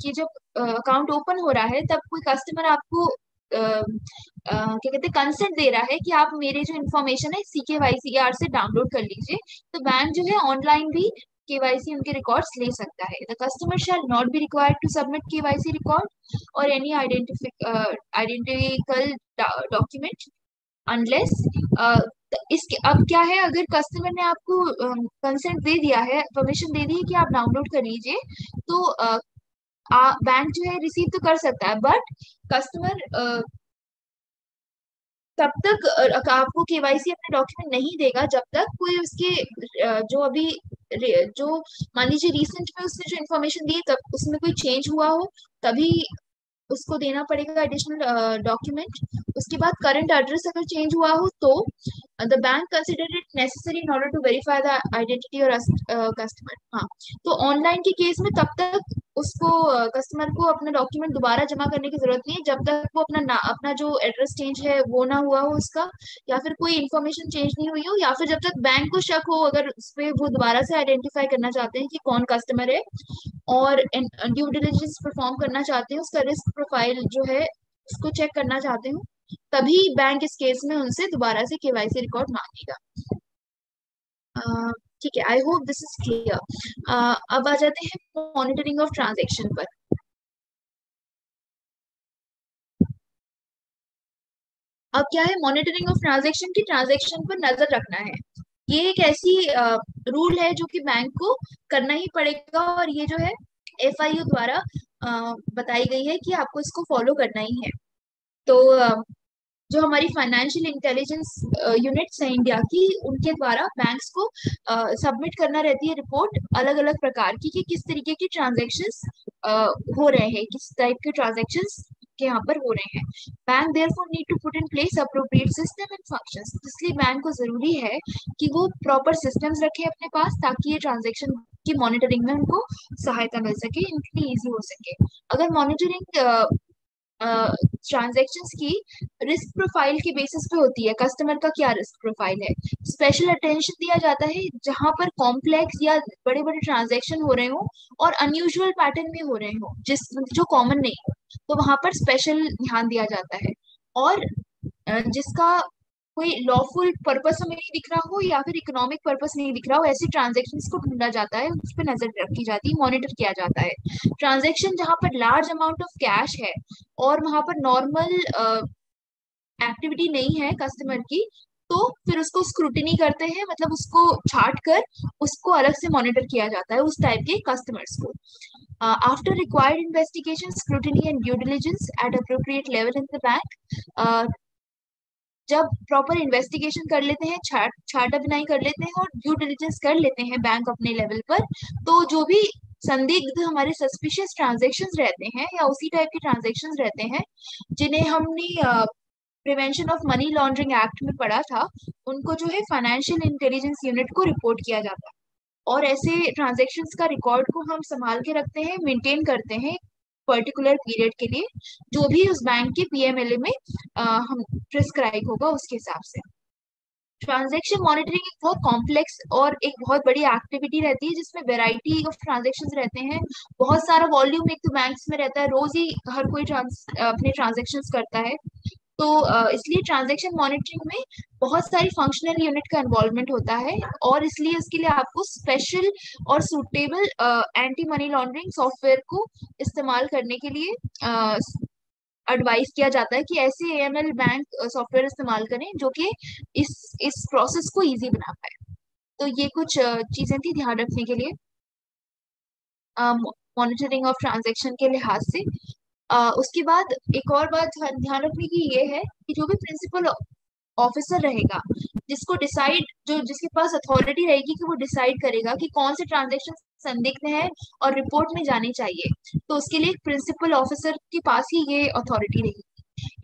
ये जब अकाउंट ओपन हो रहा है तब कोई कस्टमर आपको क्या कहते हैं कंसेंट दे रहा है कि आप मेरे जो इन्फॉर्मेशन है CKYC से डाउनलोड कर लीजिए, तो बैंक जो है ऑनलाइन भी KYC उनके रिकॉर्ड्स ले सकता है। The customer shall not be required to submit KYC record और एनी आइडेंटिकल डॉक्यूमेंट अनलेस इसके अब क्या है, अगर कस्टमर ने आपको कंसेंट दे दिया है, परमिशन दे दी है कि आप डाउनलोड कर लीजिए, तो बैंक जो है रिसीव तो कर सकता है, बट कस्टमर तब तक आपको KYC अपने डॉक्यूमेंट नहीं देगा जब तक कोई उसके जो अभी जो मान लीजिए रिसेंट में उसने जो इन्फॉर्मेशन दी है तब उसमें कोई चेंज हुआ हो, तभी उसको देना पड़ेगा एडिशनल डॉक्यूमेंट। उसके बाद करंट एड्रेस अगर चेंज हुआ हो तो the bank consider it necessary in order to verify the identity और कस्टमर। हाँ, तो ऑनलाइन के केस में तब तक उसको कस्टमर को अपना डॉक्यूमेंट दोबारा जमा करने की जरूरत नहीं है जब तक वो अपना जो एड्रेस चेंज है वो ना हुआ हो उसका, या फिर कोई इन्फॉर्मेशन चेंज नहीं हुई हो, या फिर जब तक बैंक को शक हो अगर उस पे वो दोबारा से आइडेंटिफाई करना चाहते हैं कि कौन कस्टमर है और ड्यू डिलिजेंस परफॉर्म करना चाहते हैं, उसका रिस्क प्रोफाइल जो है उसको चेक करना चाहते हो, तभी बैंक इस केस में उनसे दोबारा से KYC रिकॉर्ड मांगेगा। ठीक है, I hope this is clear. अब आ जाते हैं मॉनिटरिंग ऑफ ट्रांजेक्शन पर। अब क्या है, मॉनिटरिंग ऑफ ट्रांजेक्शन की ट्रांजेक्शन पर नजर रखना है। ये एक ऐसी रूल है जो कि बैंक को करना ही पड़ेगा, और ये जो है FIU द्वारा बताई गई है कि आपको इसको फॉलो करना ही है। तो जो हमारी फाइनेंशियल इंटेलिजेंस यूनिट्स हैं इंडिया की, उनके द्वारा बैंक्स को सबमिट करना रहती है रिपोर्ट अलग अलग प्रकार की कि किस तरीके की ट्रांजेक्शन्स हो रहे हैं, किस टाइप के ट्रांजेक्शन्स के यहाँ पर हो रहे हैं। Bank therefore need to put in place appropriate system and functions. इसलिए बैंक को जरूरी है कि वो प्रॉपर सिस्टम्स रखे अपने पास ताकि ये ट्रांजेक्शन की मॉनिटरिंग में उनको सहायता मिल सके, इनके लिए ईजी हो सके। अगर मॉनिटरिंग ट्रांजेक्शन्स की रिस्क प्रोफाइल के बेसिस पे होती है, कस्टमर का क्या रिस्क प्रोफाइल है, स्पेशल अटेंशन दिया जाता है जहां पर कॉम्प्लेक्स या बड़े बड़े ट्रांजेक्शन हो रहे हो और अनयूजुअल पैटर्न में हो रहे हो जिस जो कॉमन नहीं हो, तो वहां पर स्पेशल ध्यान दिया जाता है। और जिसका कोई लॉफुल पर्पस हमें नहीं दिख रहा हो या फिर इकोनॉमिक पर्पस नहीं दिख रहा हो, ऐसी ट्रांजेक्शन्स को ढूंढा जाता है, उस पर नजर रखी जाती है, मॉनिटर किया जाता है। ट्रांजेक्शन जहां पर लार्ज अमाउंट ऑफ कैश है और वहां पर नॉर्मल एक्टिविटी नहीं है कस्टमर की, तो फिर उसको स्क्रूटिनी करते हैं, मतलब उसको छाट कर उसको अलग से मॉनिटर किया जाता है उस टाइप के कस्टमर्स को। After required investigation, scrutiny and due diligence eight appropriate level in the bank, जब प्रॉपर इन्वेस्टिगेशन कर लेते हैं, छाटा बिनाई कर लेते हैं और ड्यू डिलिजेंस कर लेते हैं बैंक अपने लेवल पर, तो जो भी संदिग्ध हमारे सस्पिशियस ट्रांजेक्शन्स रहते हैं या उसी टाइप के ट्रांजेक्शन्स रहते हैं जिन्हें हमने prevention of money laundering act में पढ़ा था, उनको जो है फाइनेंशियल इंटेलिजेंस यूनिट को रिपोर्ट किया जाता है। और ऐसे ट्रांजेक्शन्स का रिकॉर्ड को हम संभाल के रखते हैं, मेंटेन करते हैं पर्टिकुलर पीरियड के लिए, जो भी उस बैंक के पीएमएलए में हम प्रिस्क्राइब होगा उसके हिसाब से। ट्रांजैक्शन मॉनिटरिंग एक बहुत कॉम्प्लेक्स और एक बहुत बड़ी एक्टिविटी रहती है जिसमें वेराइटी ऑफ ट्रांजैक्शंस रहते हैं, बहुत सारा वॉल्यूम एक तो बैंक्स में रहता है, रोज ही हर कोई अपने ट्रांजैक्शंस करता है। तो इसलिए ट्रांजैक्शन मॉनिटरिंग में बहुत सारी फंक्शनल यूनिट का इन्वॉल्वमेंट होता है, और इसलिए इसके लिए आपको स्पेशल और suitable anti money laundering software को इस्तेमाल करने के लिए एडवाइस किया जाता है कि ऐसे एएमएल बैंक सॉफ्टवेयर इस्तेमाल करें जो कि इस प्रोसेस को इजी बना पाए। तो ये कुछ चीजें थी ध्यान रखने के लिए मॉनिटरिंग ऑफ ट्रांजैक्शन के लिहाज से। उसके बाद एक और बात ध्यान रखने की ये है कि जो भी प्रिंसिपल ऑफिसर रहेगा, जिसको डिसाइड जो जिसके पास अथॉरिटी रहेगी कि वो डिसाइड करेगा कि कौन से ट्रांजैक्शन संदिग्ध है और रिपोर्ट में जाने चाहिए, तो उसके लिए प्रिंसिपल ऑफिसर के पास ही ये अथॉरिटी रहेगी।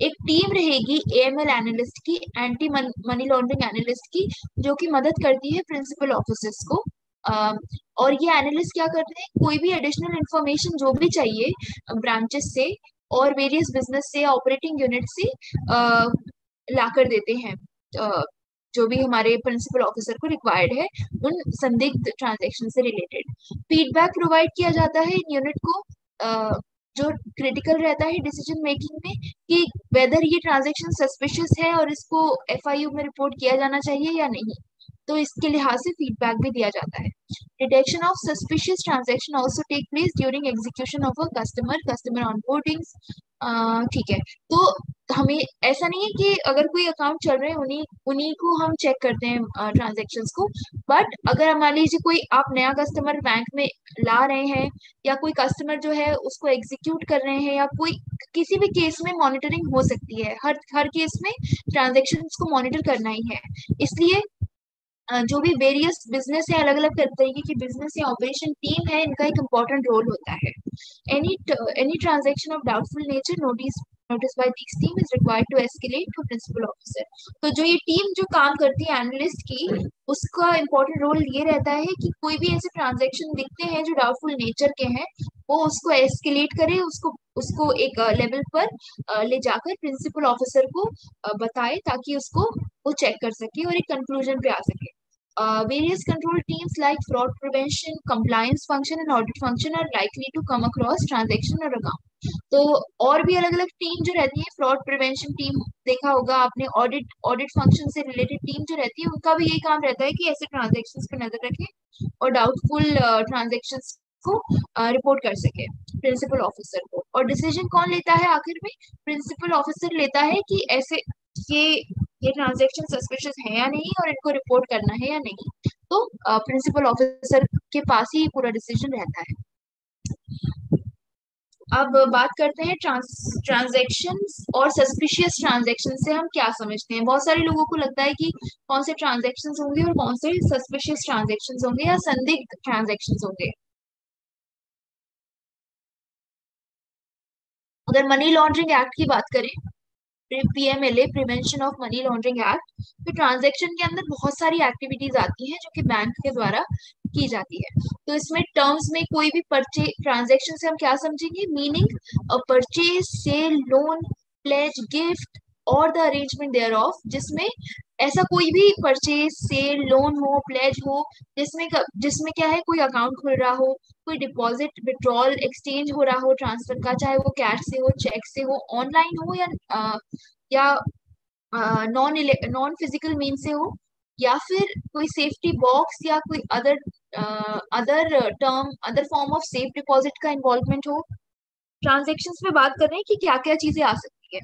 एक टीम रहेगी एएमएल एनालिस्ट की, एंटी मनी लॉन्ड्रिंग एनालिस्ट की, जो कि मदद करती है प्रिंसिपल ऑफिसर्स को। और ये एनालिस्ट क्या करते हैं, कोई भी एडिशनल इंफॉर्मेशन जो भी चाहिए ब्रांचेस से और वेरियस बिजनेस से या ऑपरेटिंग यूनिट से ला कर देते हैं, जो भी हमारे प्रिंसिपल ऑफिसर को रिक्वायर्ड है उन संदिग्ध ट्रांजैक्शन से रिलेटेड। फीडबैक प्रोवाइड किया जाता है इन यूनिट को, जो क्रिटिकल रहता है डिसीजन मेकिंग में, कि वेदर ये ट्रांजैक्शन सस्पिशियस है और इसको एफआईयू में रिपोर्ट किया जाना चाहिए या नहीं, तो इसके लिहाज से फीडबैक भी दिया जाता है। Detection of suspicious transaction also take place during execution of a customer onboardings. ठीक है, तो हमें ऐसा नहीं है कि अगर कोई अकाउंट चल रहे हैं उन्हीं उन्हीं को हम चेक करते हैं ट्रांजैक्शंस को, बट अगर मान लीजिए कोई आप नया कस्टमर बैंक में ला रहे हैं या कोई कस्टमर जो है उसको एग्जीक्यूट कर रहे हैं या कोई किसी भी केस में मॉनिटरिंग हो सकती है, हर हर केस में ट्रांजैक्शंस को मॉनिटर करना ही है। इसलिए जो भी वेरियस बिजनेस है, अलग अलग तरीके की बिजनेस या ऑपरेशन टीम है, इनका एक इम्पोर्टेंट रोल होता है। Any transaction of doubtful nature notice by this team is required to escalate to principal officer। तो जो ये टीम जो काम करती है एनालिस्ट की, उसका इम्पोर्टेंट रोल ये रहता है कि कोई भी ऐसे ट्रांजैक्शन दिखते हैं जो डाउटफुल नेचर के हैं, वो उसको एस्केलेट करे, उसको उसको एक लेवल पर ले जाकर प्रिंसिपल ऑफिसर को बताए, ताकि उसको वो चेक कर सके और एक कंक्लूजन पे आ सके। Various control teams like fraud prevention, compliance function and audit function are likely to come across transaction or account। तो और भी अलग अलग टीम जो रहती है, फ्रॉड प्रिवेंशन टीम देखा होगा आपने, ऑडिट फंक्शन से रिलेटेड टीम जो रहती है, उनका भी यही काम रहता है कि ऐसे ट्रांजेक्शन्स पे नजर रखें और डाउटफुल ट्रांजेक्शन्स को रिपोर्ट कर सके प्रिंसिपल ऑफिसर को। और डिसीजन कौन लेता है आखिर में, प्रिंसिपल ऑफिसर लेता है कि ऐसे ये ये ट्रांजेक्शन सस्पिशियस है या नहीं और इनको रिपोर्ट करना है या नहीं, तो प्रिंसिपल ऑफिसर के पास ही पूरा डिसीजन रहता है। अब बात करते हैं ट्रांजैक्शंस और सस्पिशियस ट्रांजैक्शन से हम क्या समझते हैं। बहुत सारे लोगों को लगता है कि कौन से ट्रांजैक्शंस होंगे और कौन से सस्पिशियस ट्रांजैक्शंस होंगे या संदिग्ध ट्रांजैक्शंस होंगे। अगर मनी लॉन्ड्रिंग एक्ट की बात करें, PMLA prevention of money laundering act, तो ट्रांजैक्शन के अंदर बहुत सारी एक्टिविटीज आती हैं जो कि बैंक के द्वारा की जाती है। तो इसमें टर्म्स में कोई भी परचेज ट्रांजैक्शन से हम क्या समझेंगे, meaning a purchase, sale, loan, pledge, gift और द अरेंजमेंट देयर ऑफ, जिसमें ऐसा कोई भी परचेज, सेल, लोन हो, प्लेज हो, जिसमें क्या है, कोई अकाउंट खुल रहा हो, कोई डिपॉजिट, विड्रॉल, एक्सचेंज हो रहा हो ट्रांसफर का, चाहे वो कैश से हो, चेक से हो, ऑनलाइन हो या नॉन नॉन फिजिकल मीन से हो, या फिर कोई सेफ्टी बॉक्स या कोई other form of safe deposit का इन्वॉल्वमेंट हो। ट्रांजेक्शन्स में बात कर रहे हैं कि क्या क्या चीजें आ सकती है,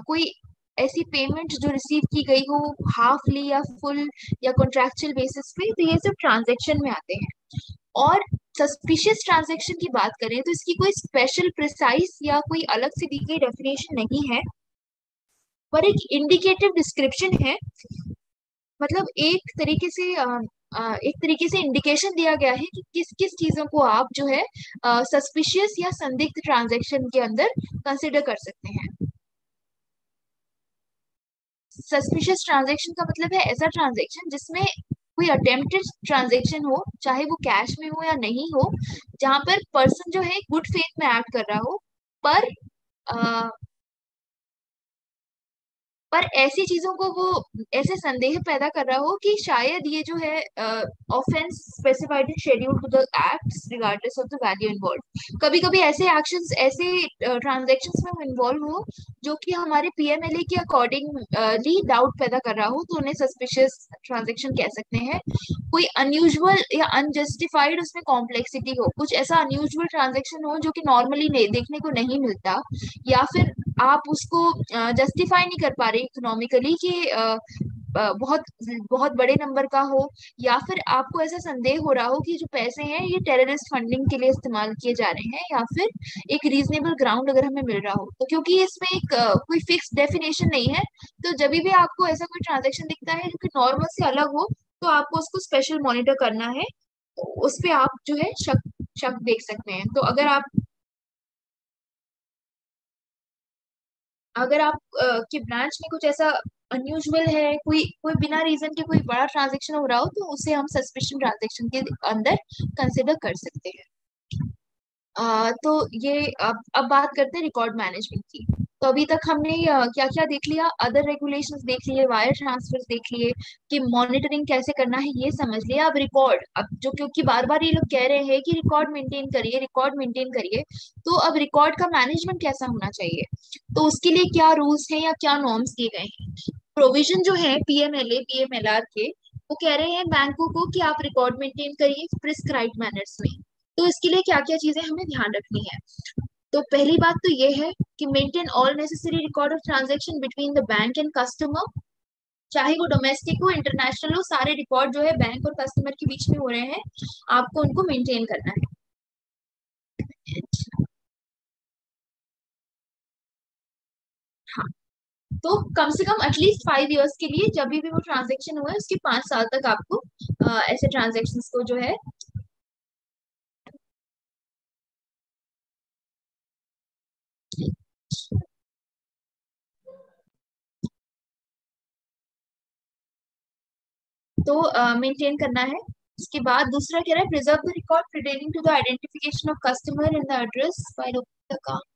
कोई ऐसी पेमेंट जो रिसीव की गई हो हाफली या फुल या कॉन्ट्रेक्चुअल बेसिस पे, तो ये सब ट्रांजेक्शन में आते हैं। और सस्पिशियस ट्रांजेक्शन की बात करें तो इसकी कोई स्पेशल प्रिसाइज या कोई अलग से दी गई डेफिनेशन नहीं है, पर एक इंडिकेटिव डिस्क्रिप्शन है, मतलब एक तरीके से इंडिकेशन दिया गया है कि किस किस चीजों को आप जो है सस्पिशियस या संदिग्ध ट्रांजैक्शन के अंदर कंसिडर कर सकते हैं। सस्पिशियस ट्रांजैक्शन का मतलब है ऐसा ट्रांजैक्शन जिसमें कोई अटेम्प्टेड ट्रांजैक्शन हो, चाहे वो कैश में हो या नहीं हो, जहां पर पर्सन जो है गुड फेथ में एक्ट कर रहा हो, पर ऐसी चीजों को वो ऐसे संदेह पैदा कर रहा हो कि शायद ये जो है offence specified in schedule to the acts regardless of the value involve. कभी कभी ऐसे एक्शंस, ऐसे ट्रांजैक्शंस में इन्वॉल्व हो जो कि हमारे पीएमएलए के अकॉर्डिंगली डाउट पैदा कर रहा हो, तो उन्हें सस्पिशियस ट्रांजैक्शन कह सकते हैं। कोई अनयूजुअल या अनजस्टिफाइड उसमें कॉम्प्लेक्सिटी हो, कुछ ऐसा अनयूजुअल ट्रांजैक्शन हो जो कि नॉर्मली देखने को नहीं मिलता, या फिर आप उसको जस्टिफाई नहीं कर पा रहे इकोनॉमिकली कि बहुत बहुत बड़े नंबर का हो, या फिर आपको ऐसा संदेह हो रहा हो कि जो पैसे हैं ये टेररिस्ट फंडिंग के लिए इस्तेमाल किए जा रहे हैं, या फिर एक रीजनेबल ग्राउंड अगर हमें मिल रहा हो, तो क्योंकि इसमें एक कोई फिक्स डेफिनेशन नहीं है, तो जब भी आपको ऐसा कोई ट्रांजेक्शन दिखता है जो कि नॉर्मल से अलग हो, तो आपको उसको स्पेशल मॉनिटर करना है। तो उस पे आप जो है शक शक देख सकते हैं। तो अगर आप के ब्रांच में कुछ ऐसा अनयूजुअल है, कोई कोई बिना रीजन के कोई बड़ा ट्रांजेक्शन हो रहा हो, तो उसे हम सस्पिशन ट्रांजेक्शन के अंदर कंसिडर कर सकते हैं। तो ये अब बात करते हैं रिकॉर्ड मैनेजमेंट की। तो अभी तक हमने क्या क्या देख लिया, अदर रेगुलेशंस देख लिए, वायर ट्रांसफर्स देख लिए, कि मॉनिटरिंग कैसे करना है ये समझ लिया। अब रिकॉर्ड, अब जो क्योंकि बार बार ये लोग कह रहे हैं कि रिकॉर्ड मेंटेन करिए, रिकॉर्ड मेंटेन करिए, तो अब रिकॉर्ड का मैनेजमेंट कैसा होना चाहिए, तो उसके लिए क्या रूल्स हैं या क्या नॉर्म्स दिए गए हैं। प्रोविजन जो है पीएमएलए पीएमएलआर के, वो कह रहे हैं बैंकों को कि आप रिकॉर्ड मेंटेन करिए प्रिस्क्राइब्ड मैनर्स में। तो इसके लिए क्या क्या चीजें हमें ध्यान रखनी है। तो पहली बात तो ये है कि maintain all necessary record of transaction between the bank and customer, चाहे वो डोमेस्टिक हो इंटरनेशनल हो, सारे रिकॉर्ड जो है बैंक और कस्टमर के बीच में हो रहे हैं, आपको उनको मेंटेन करना है। हाँ, तो कम से कम एटलीस्ट 5 इयर्स के लिए जब भी वो ट्रांजेक्शन हुआ है उसके 5 साल तक आपको ऐसे ट्रांजेक्शन्स को जो है। तो मेंटेन करना है। उसके बाद दूसरा कह रहा है preserve the record pertaining to the identification of customer in the address while opening the account।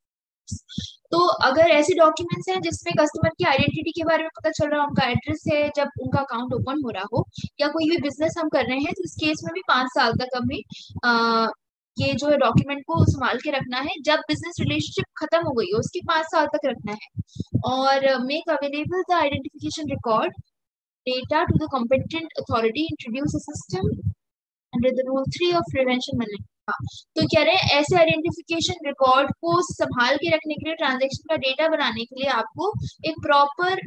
तो अगर ऐसे डॉक्यूमेंट्स हैं जिसमें कस्टमर की आइडेंटिटी के बारे में पता चल रहा है, उनका एड्रेस है जब उनका अकाउंट ओपन हो रहा हो, या कोई भी बिजनेस हम कर रहे हैं, तो इस केस में भी 5 साल तक हमें अ, ये जो है डॉक्यूमेंट को संभाल के रखना है। जब बिजनेस रिलेशनशिप खत्म हो गई हो उसके 5 साल तक रखना है। और make available the identification record data to the competent authority, introduce a system under the rule 3 of prevention money। हाँ, तो कह रहे हैं ऐसे आइडेंटिफिकेशन रिकॉर्ड को संभाल के रखने के लिए, ट्रांजैक्शन का डेटा बनाने के लिए आपको एक प्रॉपर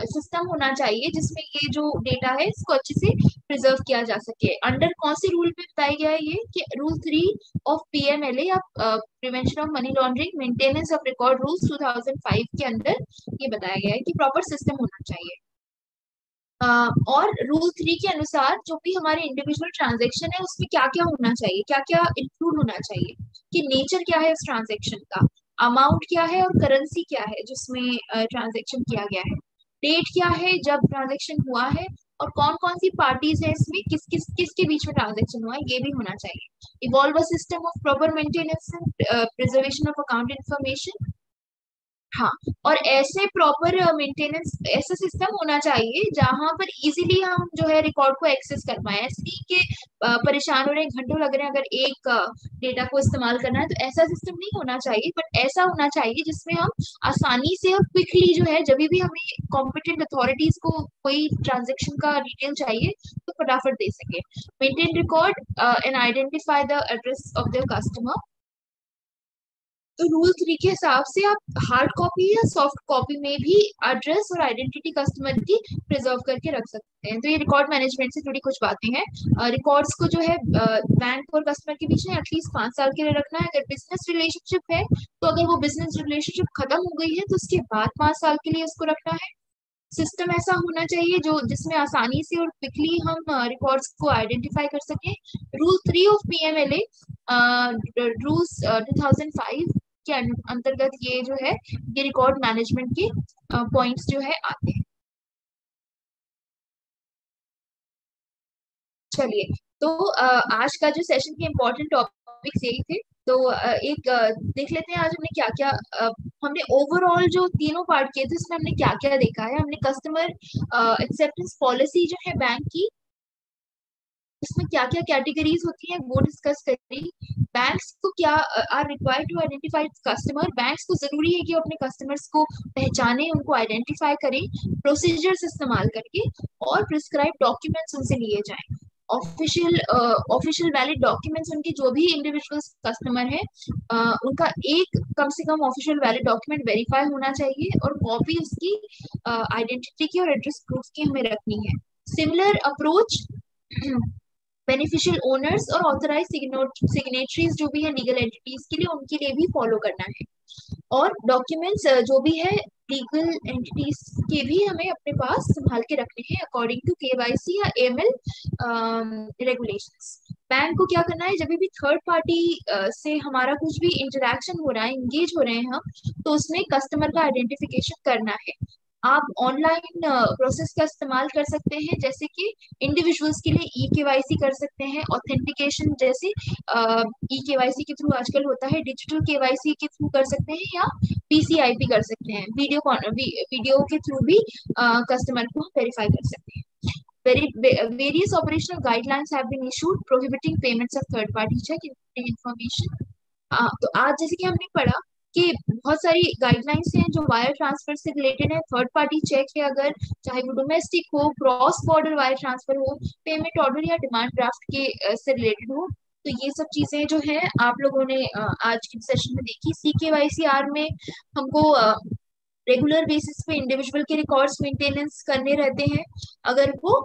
सिस्टम होना चाहिए जिसमें ये जो डेटा है इसको अच्छे से प्रिजर्व किया जा सके। अंडर कौन सी रूल पे बताया गया है ये, कि रूल 3 ऑफ पीएमएलए या prevention of money laundering maintenance of record rules 2005 के अंदर ये बताया गया है कि प्रॉपर सिस्टम होना चाहिए। और रूल 3 के अनुसार जो भी हमारे इंडिविजुअल ट्रांजेक्शन है उसमें क्या क्या होना चाहिए, क्या क्या इंक्लूड होना चाहिए, कि नेचर क्या है उस ट्रांजेक्शन का, अमाउंट क्या है और करेंसी क्या है जिसमें ट्रांजेक्शन किया गया है, डेट क्या है जब ट्रांजेक्शन हुआ है, और कौन कौन सी पार्टीज है इसमें, किस किस किसके बीच में ट्रांजेक्शन हुआ है, ये भी होना चाहिए। Evolve a system of proper maintenance and preservation of account information. हाँ, और ऐसे प्रॉपर मेंटेनेंस, ऐसा सिस्टम होना चाहिए जहां पर इजीली हम जो है रिकॉर्ड को एक्सेस कर पाए, ऐसे नहीं कि परेशान हो रहे हैं, घंटों लग रहे हैं अगर एक डेटा को इस्तेमाल करना है, तो ऐसा सिस्टम नहीं होना चाहिए। बट ऐसा होना चाहिए जिसमें हम आसानी से और क्विकली जो है, जब भी हमें कॉम्पिटेंट अथॉरिटीज को कोई ट्रांजेक्शन का डिटेल चाहिए तो फटाफट दे सके। Maintain record and identify the address of the customer. तो रूल 3 के हिसाब से आप हार्ड कॉपी या सॉफ्ट कॉपी में भी एड्रेस और आइडेंटिटी कस्टमर की प्रिजर्व करके रख सकते हैं। तो ये रिकॉर्ड मैनेजमेंट से जुड़ी कुछ बातें हैं। रिकॉर्ड्स को जो है बैंक और कस्टमर के बीच में एटलीस्ट 5 साल के लिए रखना है। अगर बिजनेस रिलेशनशिप है तो अगर वो बिजनेस रिलेशनशिप खत्म हो गई है तो उसके बाद 5 साल के लिए उसको रखना है। सिस्टम ऐसा होना चाहिए जो जिसमें आसानी से और क्विकली हम रिकॉर्ड्स को आइडेंटिफाई कर सकें। रूल 3 ऑफ पीएमएलए रूल्स 2005 के अंतर्गत ये जो है ये रिकॉर्ड मैनेजमेंट के पॉइंट्स जो है आते हैं। चलिए, तो आज का जो सेशन के इम्पोर्टेंट टॉपिक्स यही थे। तो एक देख लेते हैं आज हमने क्या क्या हमने ओवरऑल जो तीनों पार्ट किए थे उसमें हमने क्या क्या देखा है। हमने कस्टमर एक्सेप्टेंस पॉलिसी जो है बैंक की, इसमें क्या क्या कैटेगरीज होती हैं वो डिस्कस करी। बैंक्स को क्या are required to identify customer, banks को जरूरी है कि वो अपने कस्टमर्स को पहचाने, उनको आइडेंटिफाई करें प्रोसीजर्स इस्तेमाल करके, और प्रिस्क्राइब डॉक्यूमेंट्स उनसे लिए जाएं। ऑफिशियल वैलिड डॉक्यूमेंट्स, उनके जो भी इंडिविजुअल कस्टमर है उनका एक कम से कम ऑफिशियल वैलिड डॉक्यूमेंट वेरीफाई होना चाहिए, और कॉपी उसकी आइडेंटिटी की और एड्रेस प्रूफ की हमें रखनी है। सिमिलर अप्रोच बेनिफिशियल ओनर्स और ऑथराइज सिग्नेटरीज जो भी है लीगल एंटिटीज के लिए, उनके लिए भी फॉलो करना है। और डॉक्यूमेंट्स जो भी है लीगल एंटिटीज के भी हमें अपने पास संभाल के रखने हैं अकॉर्डिंग टू केवाईसी या एएमएल रेगुलेशंस। बैंक को क्या करना है, जब भी थर्ड पार्टी से हमारा कुछ भी इंटरेक्शन हो रहा है, इंगेज हो रहे हैं हम, तो उसमें कस्टमर का आइडेंटिफिकेशन करना है। आप ऑनलाइन प्रोसेस का इस्तेमाल कर सकते हैं, जैसे कि इंडिविजुअल्स के लिए ई केवाईसी कर सकते हैं, ऑथेंटिकेशन जैसे ई केवाईसी के थ्रू आजकल होता है, डिजिटल केवाईसी के थ्रू कर सकते हैं, या पीसीआईपी कर सकते हैं, वीडियो के थ्रू भी कस्टमर को वेरीफाई कर सकते हैं। Various operational guidelines have been issued prohibiting payments of third party check information। तो आज जैसे कि हमने पढ़ा कि बहुत सारी गाइडलाइंस हैं जो वायर ट्रांसफर से रिलेटेड है। थर्ड पार्टी चेक है, अगर चाहे वो डोमेस्टिक हो, क्रॉस बॉर्डर वायर ट्रांसफर हो, पेमेंट ऑर्डर या डिमांड ड्राफ्ट के से रिलेटेड हो, तो ये सब चीजें जो है आप लोगों ने आज के सेशन में देखी। CKYCR में हमको रेगुलर बेसिस पे इंडिविजुअल के रिकॉर्ड्स मेंटेनेंस करने रहते हैं। अगर वो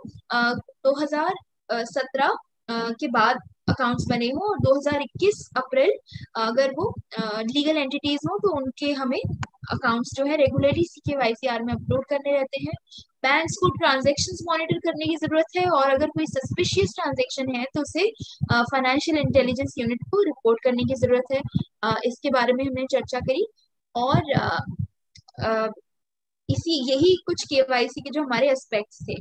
2017 के बाद अकाउंट्स बने हो, और 2021 अप्रैल अगर वो लीगल एंटिटीज हो, तो उनके हमें अकाउंट्स जो है रेगुलरली CKYCR में अपलोड करने रहते हैं। बैंक्स को ट्रांजैक्शंस मॉनिटर करने की जरूरत है, और अगर कोई सस्पिशियस ट्रांजैक्शन है तो उसे फाइनेंशियल इंटेलिजेंस यूनिट को रिपोर्ट करने की जरूरत है। इसके बारे में हमने चर्चा करी। और इसी यही कुछ केवाईसी के जो हमारे एस्पेक्ट्स थे।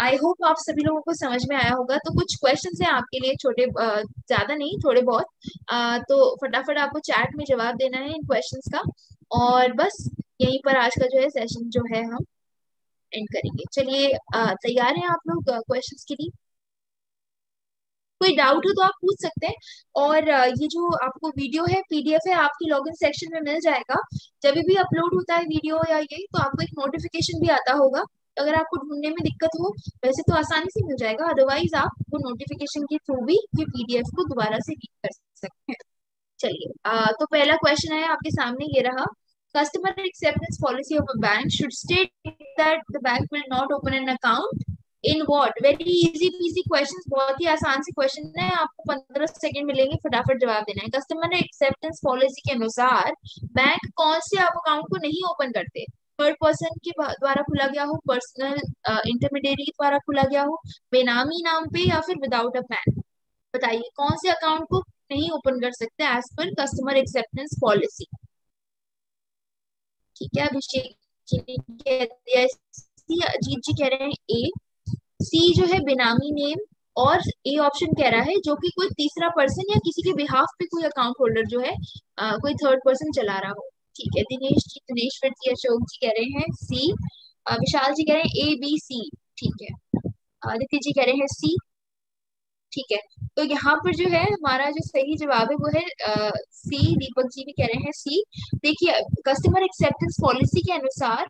आई होप आप सभी लोगों को समझ में आया होगा। तो कुछ क्वेश्चंस हैं आपके लिए, छोटे ज्यादा नहीं, थोड़े बहुत। तो फटाफट आपको चैट में जवाब देना है इन क्वेश्चंस का, और बस यहीं पर आज का जो है सेशन जो है हम एंड करेंगे। चलिए, तैयार हैं आप लोग क्वेश्चंस के लिए? कोई डाउट हो तो आप पूछ सकते हैं। और ये जो आपको वीडियो है, पीडीएफ है, आपके लॉगिन सेक्शन में मिल जाएगा। जब भी अपलोड होता है वीडियो या ये, तो आपको एक नोटिफिकेशन भी आता होगा। अगर आपको ढूंढने में दिक्कत हो, वैसे तो आसानी से मिल जाएगा, अदरवाइज आप वो नोटिफिकेशन के थ्रू भी ये पीडीएफ को दोबारा से रीड कर सकते हैं। चलिए, तो पहला क्वेश्चन है आपके सामने, ये रहा। Customer acceptance policy of a bank should state that the bank will not open an account in what. Very easy PC question, बहुत ही आसान से क्वेश्चन है, आपको 15 सेकंड मिलेंगे, फटाफट जवाब देना है। कस्टमर एक्सेप्टेंस पॉलिसी के अनुसार बैंक कौन से आप अकाउंट को नहीं ओपन करते? थर्ड पर्सन के द्वारा खुला गया हो, पर्सनल इंटरमीडिएरी द्वारा खुला गया हो, बेनामी नाम पे, या फिर विदाउट अ पैन। बताइए कौन से अकाउंट को नहीं ओपन कर सकते as per customer acceptance policy. ठीक है, अभिषेक जी ने कह दिया सी, अजीत जी कह रहे हैं ए। सी जो है बेनामी नेम, और ए ऑप्शन कह रहा है जो कि कोई तीसरा पर्सन या किसी के बिहाफ पे कोई अकाउंट होल्डर जो है कोई थर्ड पर्सन चला रहा हो। ठीक है, दिनेश जी, दिनेश्वर जी, अशोक जी कह रहे हैं सी। विशाल जी कह रहे हैं ABC। ठीक है, आदित्य जी कह रहे हैं सी। ठीक है, तो यहाँ पर जो है हमारा जो सही जवाब है वो है सी। दीपक जी भी कह रहे हैं सी। देखिए, कस्टमर एक्सेप्टेंस पॉलिसी के अनुसार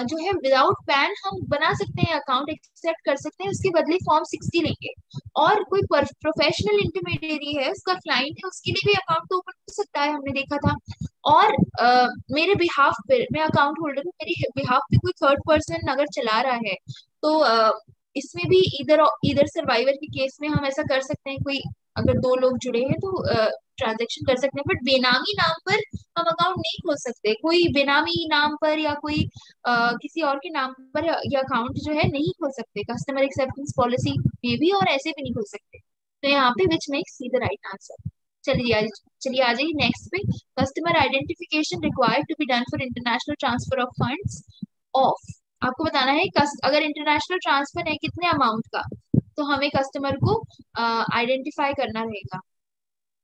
जो है विदाउट पैन हम बना सकते हैं, अकाउंट एक्सेप्ट कर सकते हैं, उसके बदले फॉर्म 60 लेंगे। और कोई प्रोफेशनल इंटरमीडिएरी है, उसका क्लाइंट है, उसके लिए भी अकाउंट तो ओपन हो सकता है, हमने देखा था। और मेरे बिहाफ पे, मैं अकाउंट होल्डर हूँ, मेरे बिहाफ पे कोई थर्ड पर्सन अगर चला रहा है तो इसमें भी इधर इधर सर्वाइवर के केस में हम ऐसा कर सकते हैं, कोई अगर दो लोग जुड़े हैं तो ट्रांजेक्शन कर सकते हैं, बट बेनामी नाम पर हम अकाउंट नहीं खोल सकते। कोई बेनामी नाम पर या कोई किसी और के नाम पर या अकाउंट जो है नहीं खोल सकते, कस्टमर एक्सेप्टेंस पॉलिसी में भी, और ऐसे भी नहीं खोल सकते। तो यहाँ पे which makes C the right answer. चलिए आ जाइए नेक्स्ट पे। Customer identification required to be done for international transfer of funds of. आपको बताना है अगर इंटरनेशनल ट्रांसफर है कितने अमाउंट का, तो हमें कस्टमर को आइडेंटिफाई करना रहेगा।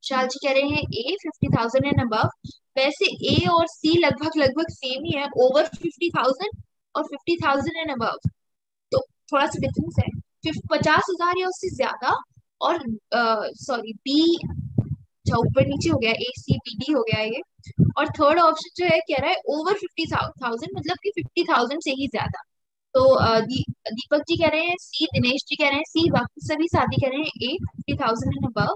शाल जी कह रहे हैं ए 50,000 एंड अबव। वैसे ए और सी लगभग लगभग सेम ही है, ओवर 50,000 और 50,000 एंड अबव, तो थोड़ा सा डिफरेंस है। 50,000 या उससे ज्यादा, और सॉरी बी, अच्छा ऊपर नीचे हो गया, ए सी बी डी हो गया ये। और थर्ड ऑप्शन जो है कह रहा है ओवर 50,000, मतलब कि 50,000 से ही ज्यादा। तो दीपक जी कह रहे हैं सी, दिनेश जी कह रहे हैं सी, बाकी सभी साथी कह रहे हैं ए 50,000 एंड अबव।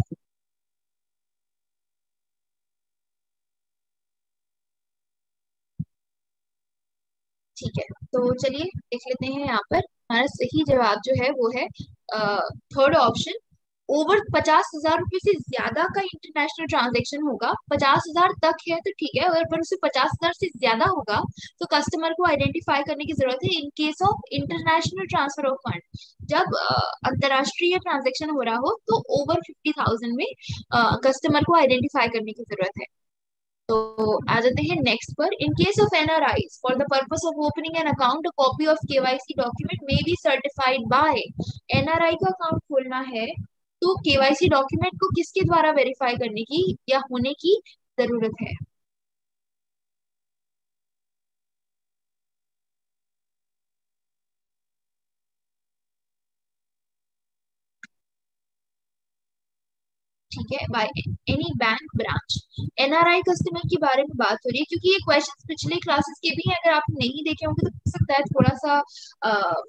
ठीक है, तो चलिए देख लेते हैं यहाँ पर। हमारा सही जवाब जो है वो है थर्ड ऑप्शन। ओवर 50,000 रुपये से ज्यादा का इंटरनेशनल ट्रांजेक्शन होगा, 50,000 तक है तो ठीक है, अगर पर उसे 50,000 से ज्यादा होगा तो कस्टमर को आइडेंटिफाई करने की जरूरत है इन case of international transfer of fund. जब अंतरराष्ट्रीय ट्रांजेक्शन हो रहा हो तो ओवर 50,000 में कस्टमर को आइडेंटिफाई करने की जरूरत है। तो आ जाते हैं नेक्स्ट पर। इन case of NRIs for the purpose of opening an account, a copy of KYC document may be certified by. NRI का अकाउंट खोलना है तो केवाईसी डॉक्यूमेंट को किसके द्वारा वेरीफाई करने की या होने की जरूरत है? ठीक है, by any bank branch. NRI customer के बारे में बात हो रही है, क्योंकि ये क्वेश्चंस पिछले क्लासेस के भी हैं, अगर आप नहीं देखे होंगे तो हो सकता है थोड़ा सा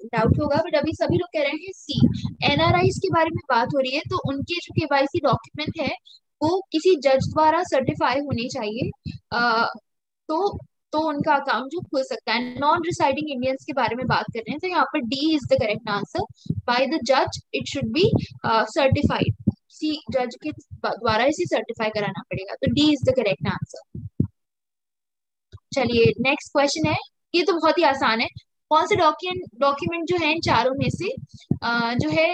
डाउट होगा, बट अभी सभी लोग कह रहे हैं सी। एनआरआई के बारे में बात हो रही है, तो उनके जो केवाईसी डॉक्यूमेंट है वो किसी जज द्वारा सर्टिफाई होने चाहिए। तो तो उनका अकाउंट जो खुल सकता है। नॉन रिसाइडिंग इंडियंस के बारे में बात कर रहे हैं, तो यहाँ पर D is the correct answer. By the जज इट शुड बी सर्टिफाइड, किसी जज के द्वारा इसे सर्टिफाई कराना पड़ेगा, तो D is the correct answer. चलिए नेक्स्ट क्वेश्चन है, ये तो बहुत ही आसान है। कौन से डॉक्यूमेंट जो है इन चारों में से जो है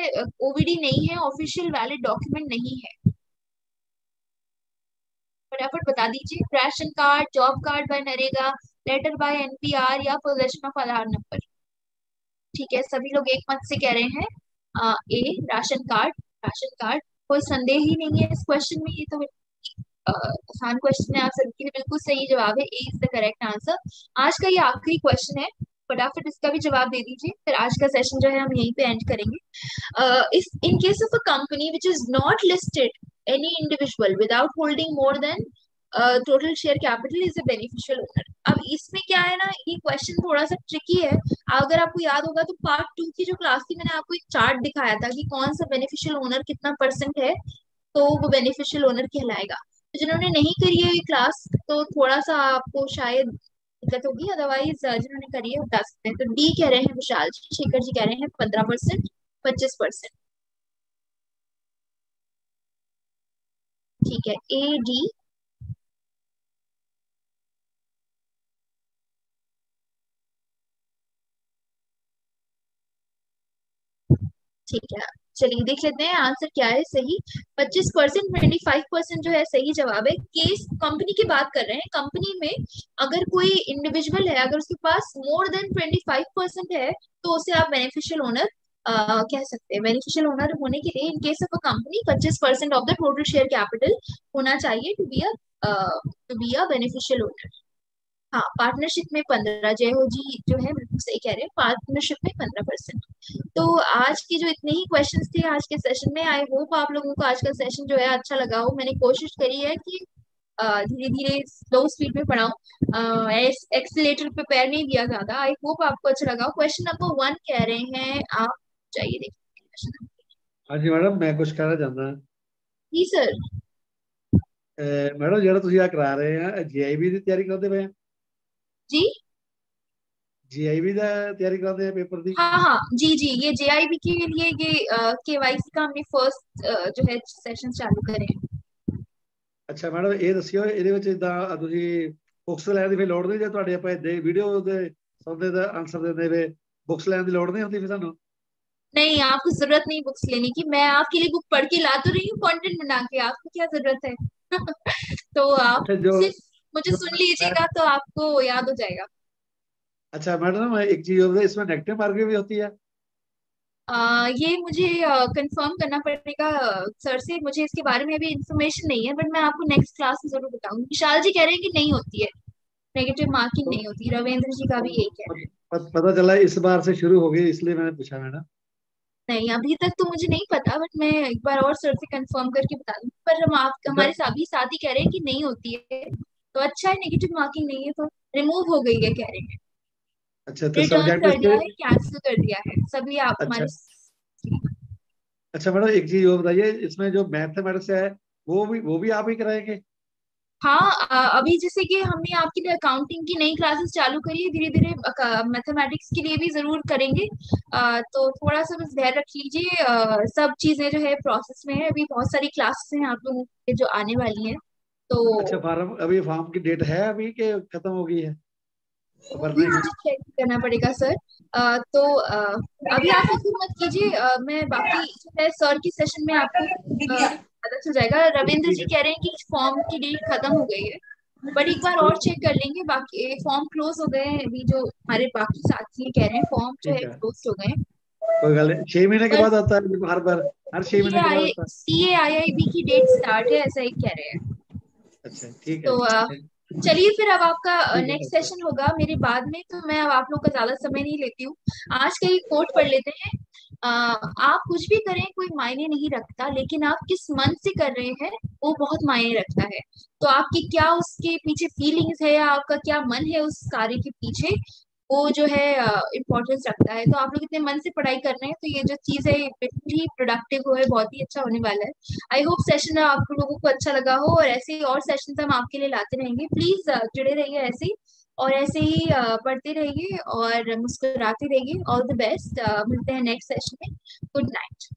ओवीडी नहीं है, ऑफिशियल वैलिड डॉक्यूमेंट नहीं है? फटाफट बता दीजिए। Ration card, job card by NREGA, letter by NPR, या पोजेशन ऑफ आधार नंबर। ठीक है, सभी लोग एक मत से कह रहे हैं ए राशन कार्ड। राशन कार्ड, कोई संदेह ही नहीं है इस क्वेश्चन में, ये तो आसान क्वेश्चन है, आप सबके लिए बिल्कुल सही जवाब है, ए इज द करेक्ट आंसर। आज का ये आखिरी क्वेश्चन है, फटाफट इसका भी जवाब दे दीजिए, फिर आज का सेशन जो है हम यहीं पे एंड करेंगे। इस इन case of a company which is not listed, any individual without holding more than total share capital is a beneficial owner. अब इसमें क्या है ना, ये क्वेश्चन थोड़ा सा ट्रिकी है। अगर आपको याद होगा तो पार्ट 2 की जो क्लास थी, मैंने आपको एक चार्ट दिखाया था कि कौन सा बेनिफिशियल ओनर कितना परसेंट है, तो वो बेनिफिशियल ओनर कहलाएगा। तो जिन्होंने नहीं करी है ये क्लास, तो थोड़ा सा आपको शायद दिक्कत होगी, अदरवाइज जिन्होंने करी है वो बता सकते हैं। तो डी कह रहे हैं विशाल जी, शेखर जी कह रहे हैं 15%, 25%। ठीक है, ए डी। ठीक है, चलिए देख लेते हैं आंसर क्या है सही। 25%, 25% जो है सही जवाब है। केस कंपनी की बात कर रहे हैं, कंपनी में अगर कोई इंडिविजुअल है, अगर उसके पास मोर देन 25% है, तो उसे आप बेनिफिशियल ओनर कह सकते हैं। बेनिफिशियल ओनर होने के लिए in case of a company 25% of the total share capital होना चाहिए to be a beneficial owner. हाँ, पार्टनरशिप में 15, जय हो जी जो है बिल्कुल सही कह रहे हैं, पार्टनरशिप में 15%। तो आज की जो इतने ही क्वेश्चंस थे आज के सेशन में, आई होप आप लोगों को आज का सेशन जो है अच्छा लगा हो। मैंने कोशिश करी है कि धीरे धीरे स्लो स्पीड में पढ़ाऊं, एक्सीलेटर पे पैर नहीं दिया ज्यादा। आई होप आपको अच्छा लगा हो। क्वेश्चन नंबर 1 कह रहे हैं आप, चाहिए देखिए क्वेश्चन। हाँ जी मैडम, मैं कुछ कहना चाहता हूँ। जी सर। मैडम ਜਿਹੜਾ ਤੁਸੀਂ ਆ ਕਰਾ ਰਹੇ ਆ ਜੀਆਈਬੀ ਦੀ ਤਿਆਰੀ ਕਰਦੇ ਪਏ ਆ? जी जीआईबी ਦਾ ਤਿਆਰੀ ਕਰਦੇ ਆ पेपर ਦੀ? हाँ हाँ जी जी, ये जेआईबी के लिए ये केवाईसी का हमने फर्स्ट जो है सेशन चालू करे हैं। ਅੱਛਾ ਮੈਡਮ ਇਹ ਦੱਸਿਓ ਇਹਦੇ ਵਿੱਚ ਇਦਾਂ ਤੁਸੀਂ ਬੁੱਕਸ ਲੈਣ ਦੀ ਫਿਰ ਲੋੜ ਨਹੀਂ, ਜੇ ਤੁਹਾਡੇ ਆਪਾਂ ਇਦਾਂ ਵੀਡੀਓ ਦੇ ਸੌਦੇ ਦਾ ਆਨਸਰ ਦਿੰਦੇ ਵੇ बुक्स ਲੈਣ ਦੀ ਲੋੜ नहीं ਹੁੰਦੀ ਫਿਰ ਤੁਹਾਨੂੰ? नहीं, आपको जरूरत नहीं बुक्स लेने की, मैं आपके लिए बुक पढ़ के ला तो रही हूँ कंटेंट बना के, आपको क्या जरूरत है। तो आप अच्छा जो सिर्फ मुझे जो सुन लीजिएगा तो आपको याद हो जाएगा। अच्छा मैडम एक चीज और है, इसमें नेगेटिव मार्किंग भी होती है? ये मुझे कंफर्म करना पड़ेगा सर से, मुझे इसके बारे में अभी इंफॉर्मेशन नहीं है, बट मैं आपको नेक्स्ट क्लास में जरूर बताऊंगी। विशाल जी कह रहे हैं कि नहीं होती है, नेगेटिव मार्किंग तो नहीं होती, रविंद्र जी का भी यही कह रहे हैं। पता चला इस बार से शुरू हो गई, इसलिए मैंने पूछा मैडम। नहीं, अभी तक तो मुझे नहीं पता, बट मैं एक बार और सर से कंफर्म करके बता दूंगी, पर हम आप अच्छा हमारे सभी साथी कह रहे हैं कि नहीं होती है, तो अच्छा है, नेगेटिव मार्किंग नहीं है तो रिमूव हो गई है कह रहे हैं, अच्छा तो रिटर्न सब्जेक्ट कर दिया उसके है, कैंसिल कर दिया है सभी आप अच्छा हमारे। अच्छा मैडम एक चीज और बताइए, इसमें जो मैथमेटिक्स है वो भी आप ही कराएंगे? हाँ, अभी जैसे कि हमने आपके लिए अकाउंटिंग की नई क्लासेस चालू करी है, धीरे धीरे मैथमेटिक्स के लिए भी जरूर करेंगे। तो थोड़ा सा बस धैर्य रख लीजिए, सब चीजें जो है प्रोसेस में है, अभी बहुत सारी क्लासेस हैं आप लोगों के जो आने वाली हैं, अच्छा तो फॉर्म की डेट है अभी के खत्म हो गई है वो भी भरने की? मुझे चेक करना पड़ेगा सर। तो अभी आप फिक्र मत कीजिए, मैं बाकी जो है सर की सेशन में आपको पता चल जाएगा। रविंद्र ठीक जी है कह रहे हैं कि फॉर्म की डेट खत्म हो गई है, बट एक बार तो और चेक कर लेंगे, बाकी फॉर्म क्लोज हो गए हैं, अभी जो हमारे बाकी साथी कह रहे हैं फॉर्म जो ठीक है है क्लोज हो गए हैं। कोई गल नहीं, 6 महीने के पर बाद आता है देखो, हर बार हर 6 महीने के बाद आता है। सी ए आई आई बी की डेट स्टार्ट है, ऐसा ही कह रहे हैं। अच्छा ठीक है तो ठीक चलिए फिर, अब आपका है नेक्स्ट डॉक्टर। सेशन होगा मेरे बाद में, तो मैं अब आप लोग का ज्यादा समय नहीं लेती हूँ। आज का ही कोट पढ़ लेते हैं। आप कुछ भी करें कोई मायने नहीं रखता, लेकिन आप किस मन से कर रहे हैं वो बहुत मायने रखता है। तो आपकी क्या उसके पीछे फीलिंग्स है, या आपका क्या मन है उस कार्य के पीछे, वो जो है इम्पोर्टेंस रखता है। तो आप लोग इतने मन से पढ़ाई कर रहे हैं, तो ये जो चीज है ये बिल्कुल ही प्रोडक्टिव हो है, बहुत ही अच्छा होने वाला है। आई होप सेशन आप लोगों को अच्छा लगा हो, और ऐसे ही और सेशन हम आपके लिए लाते रहेंगे। प्लीज जुड़े रहिए ऐसे ही, और ऐसे ही पढ़ते रहिए और मुस्कुराते रहिए। ऑल द बेस्ट, मिलते हैं नेक्स्ट सेशन में। Good night.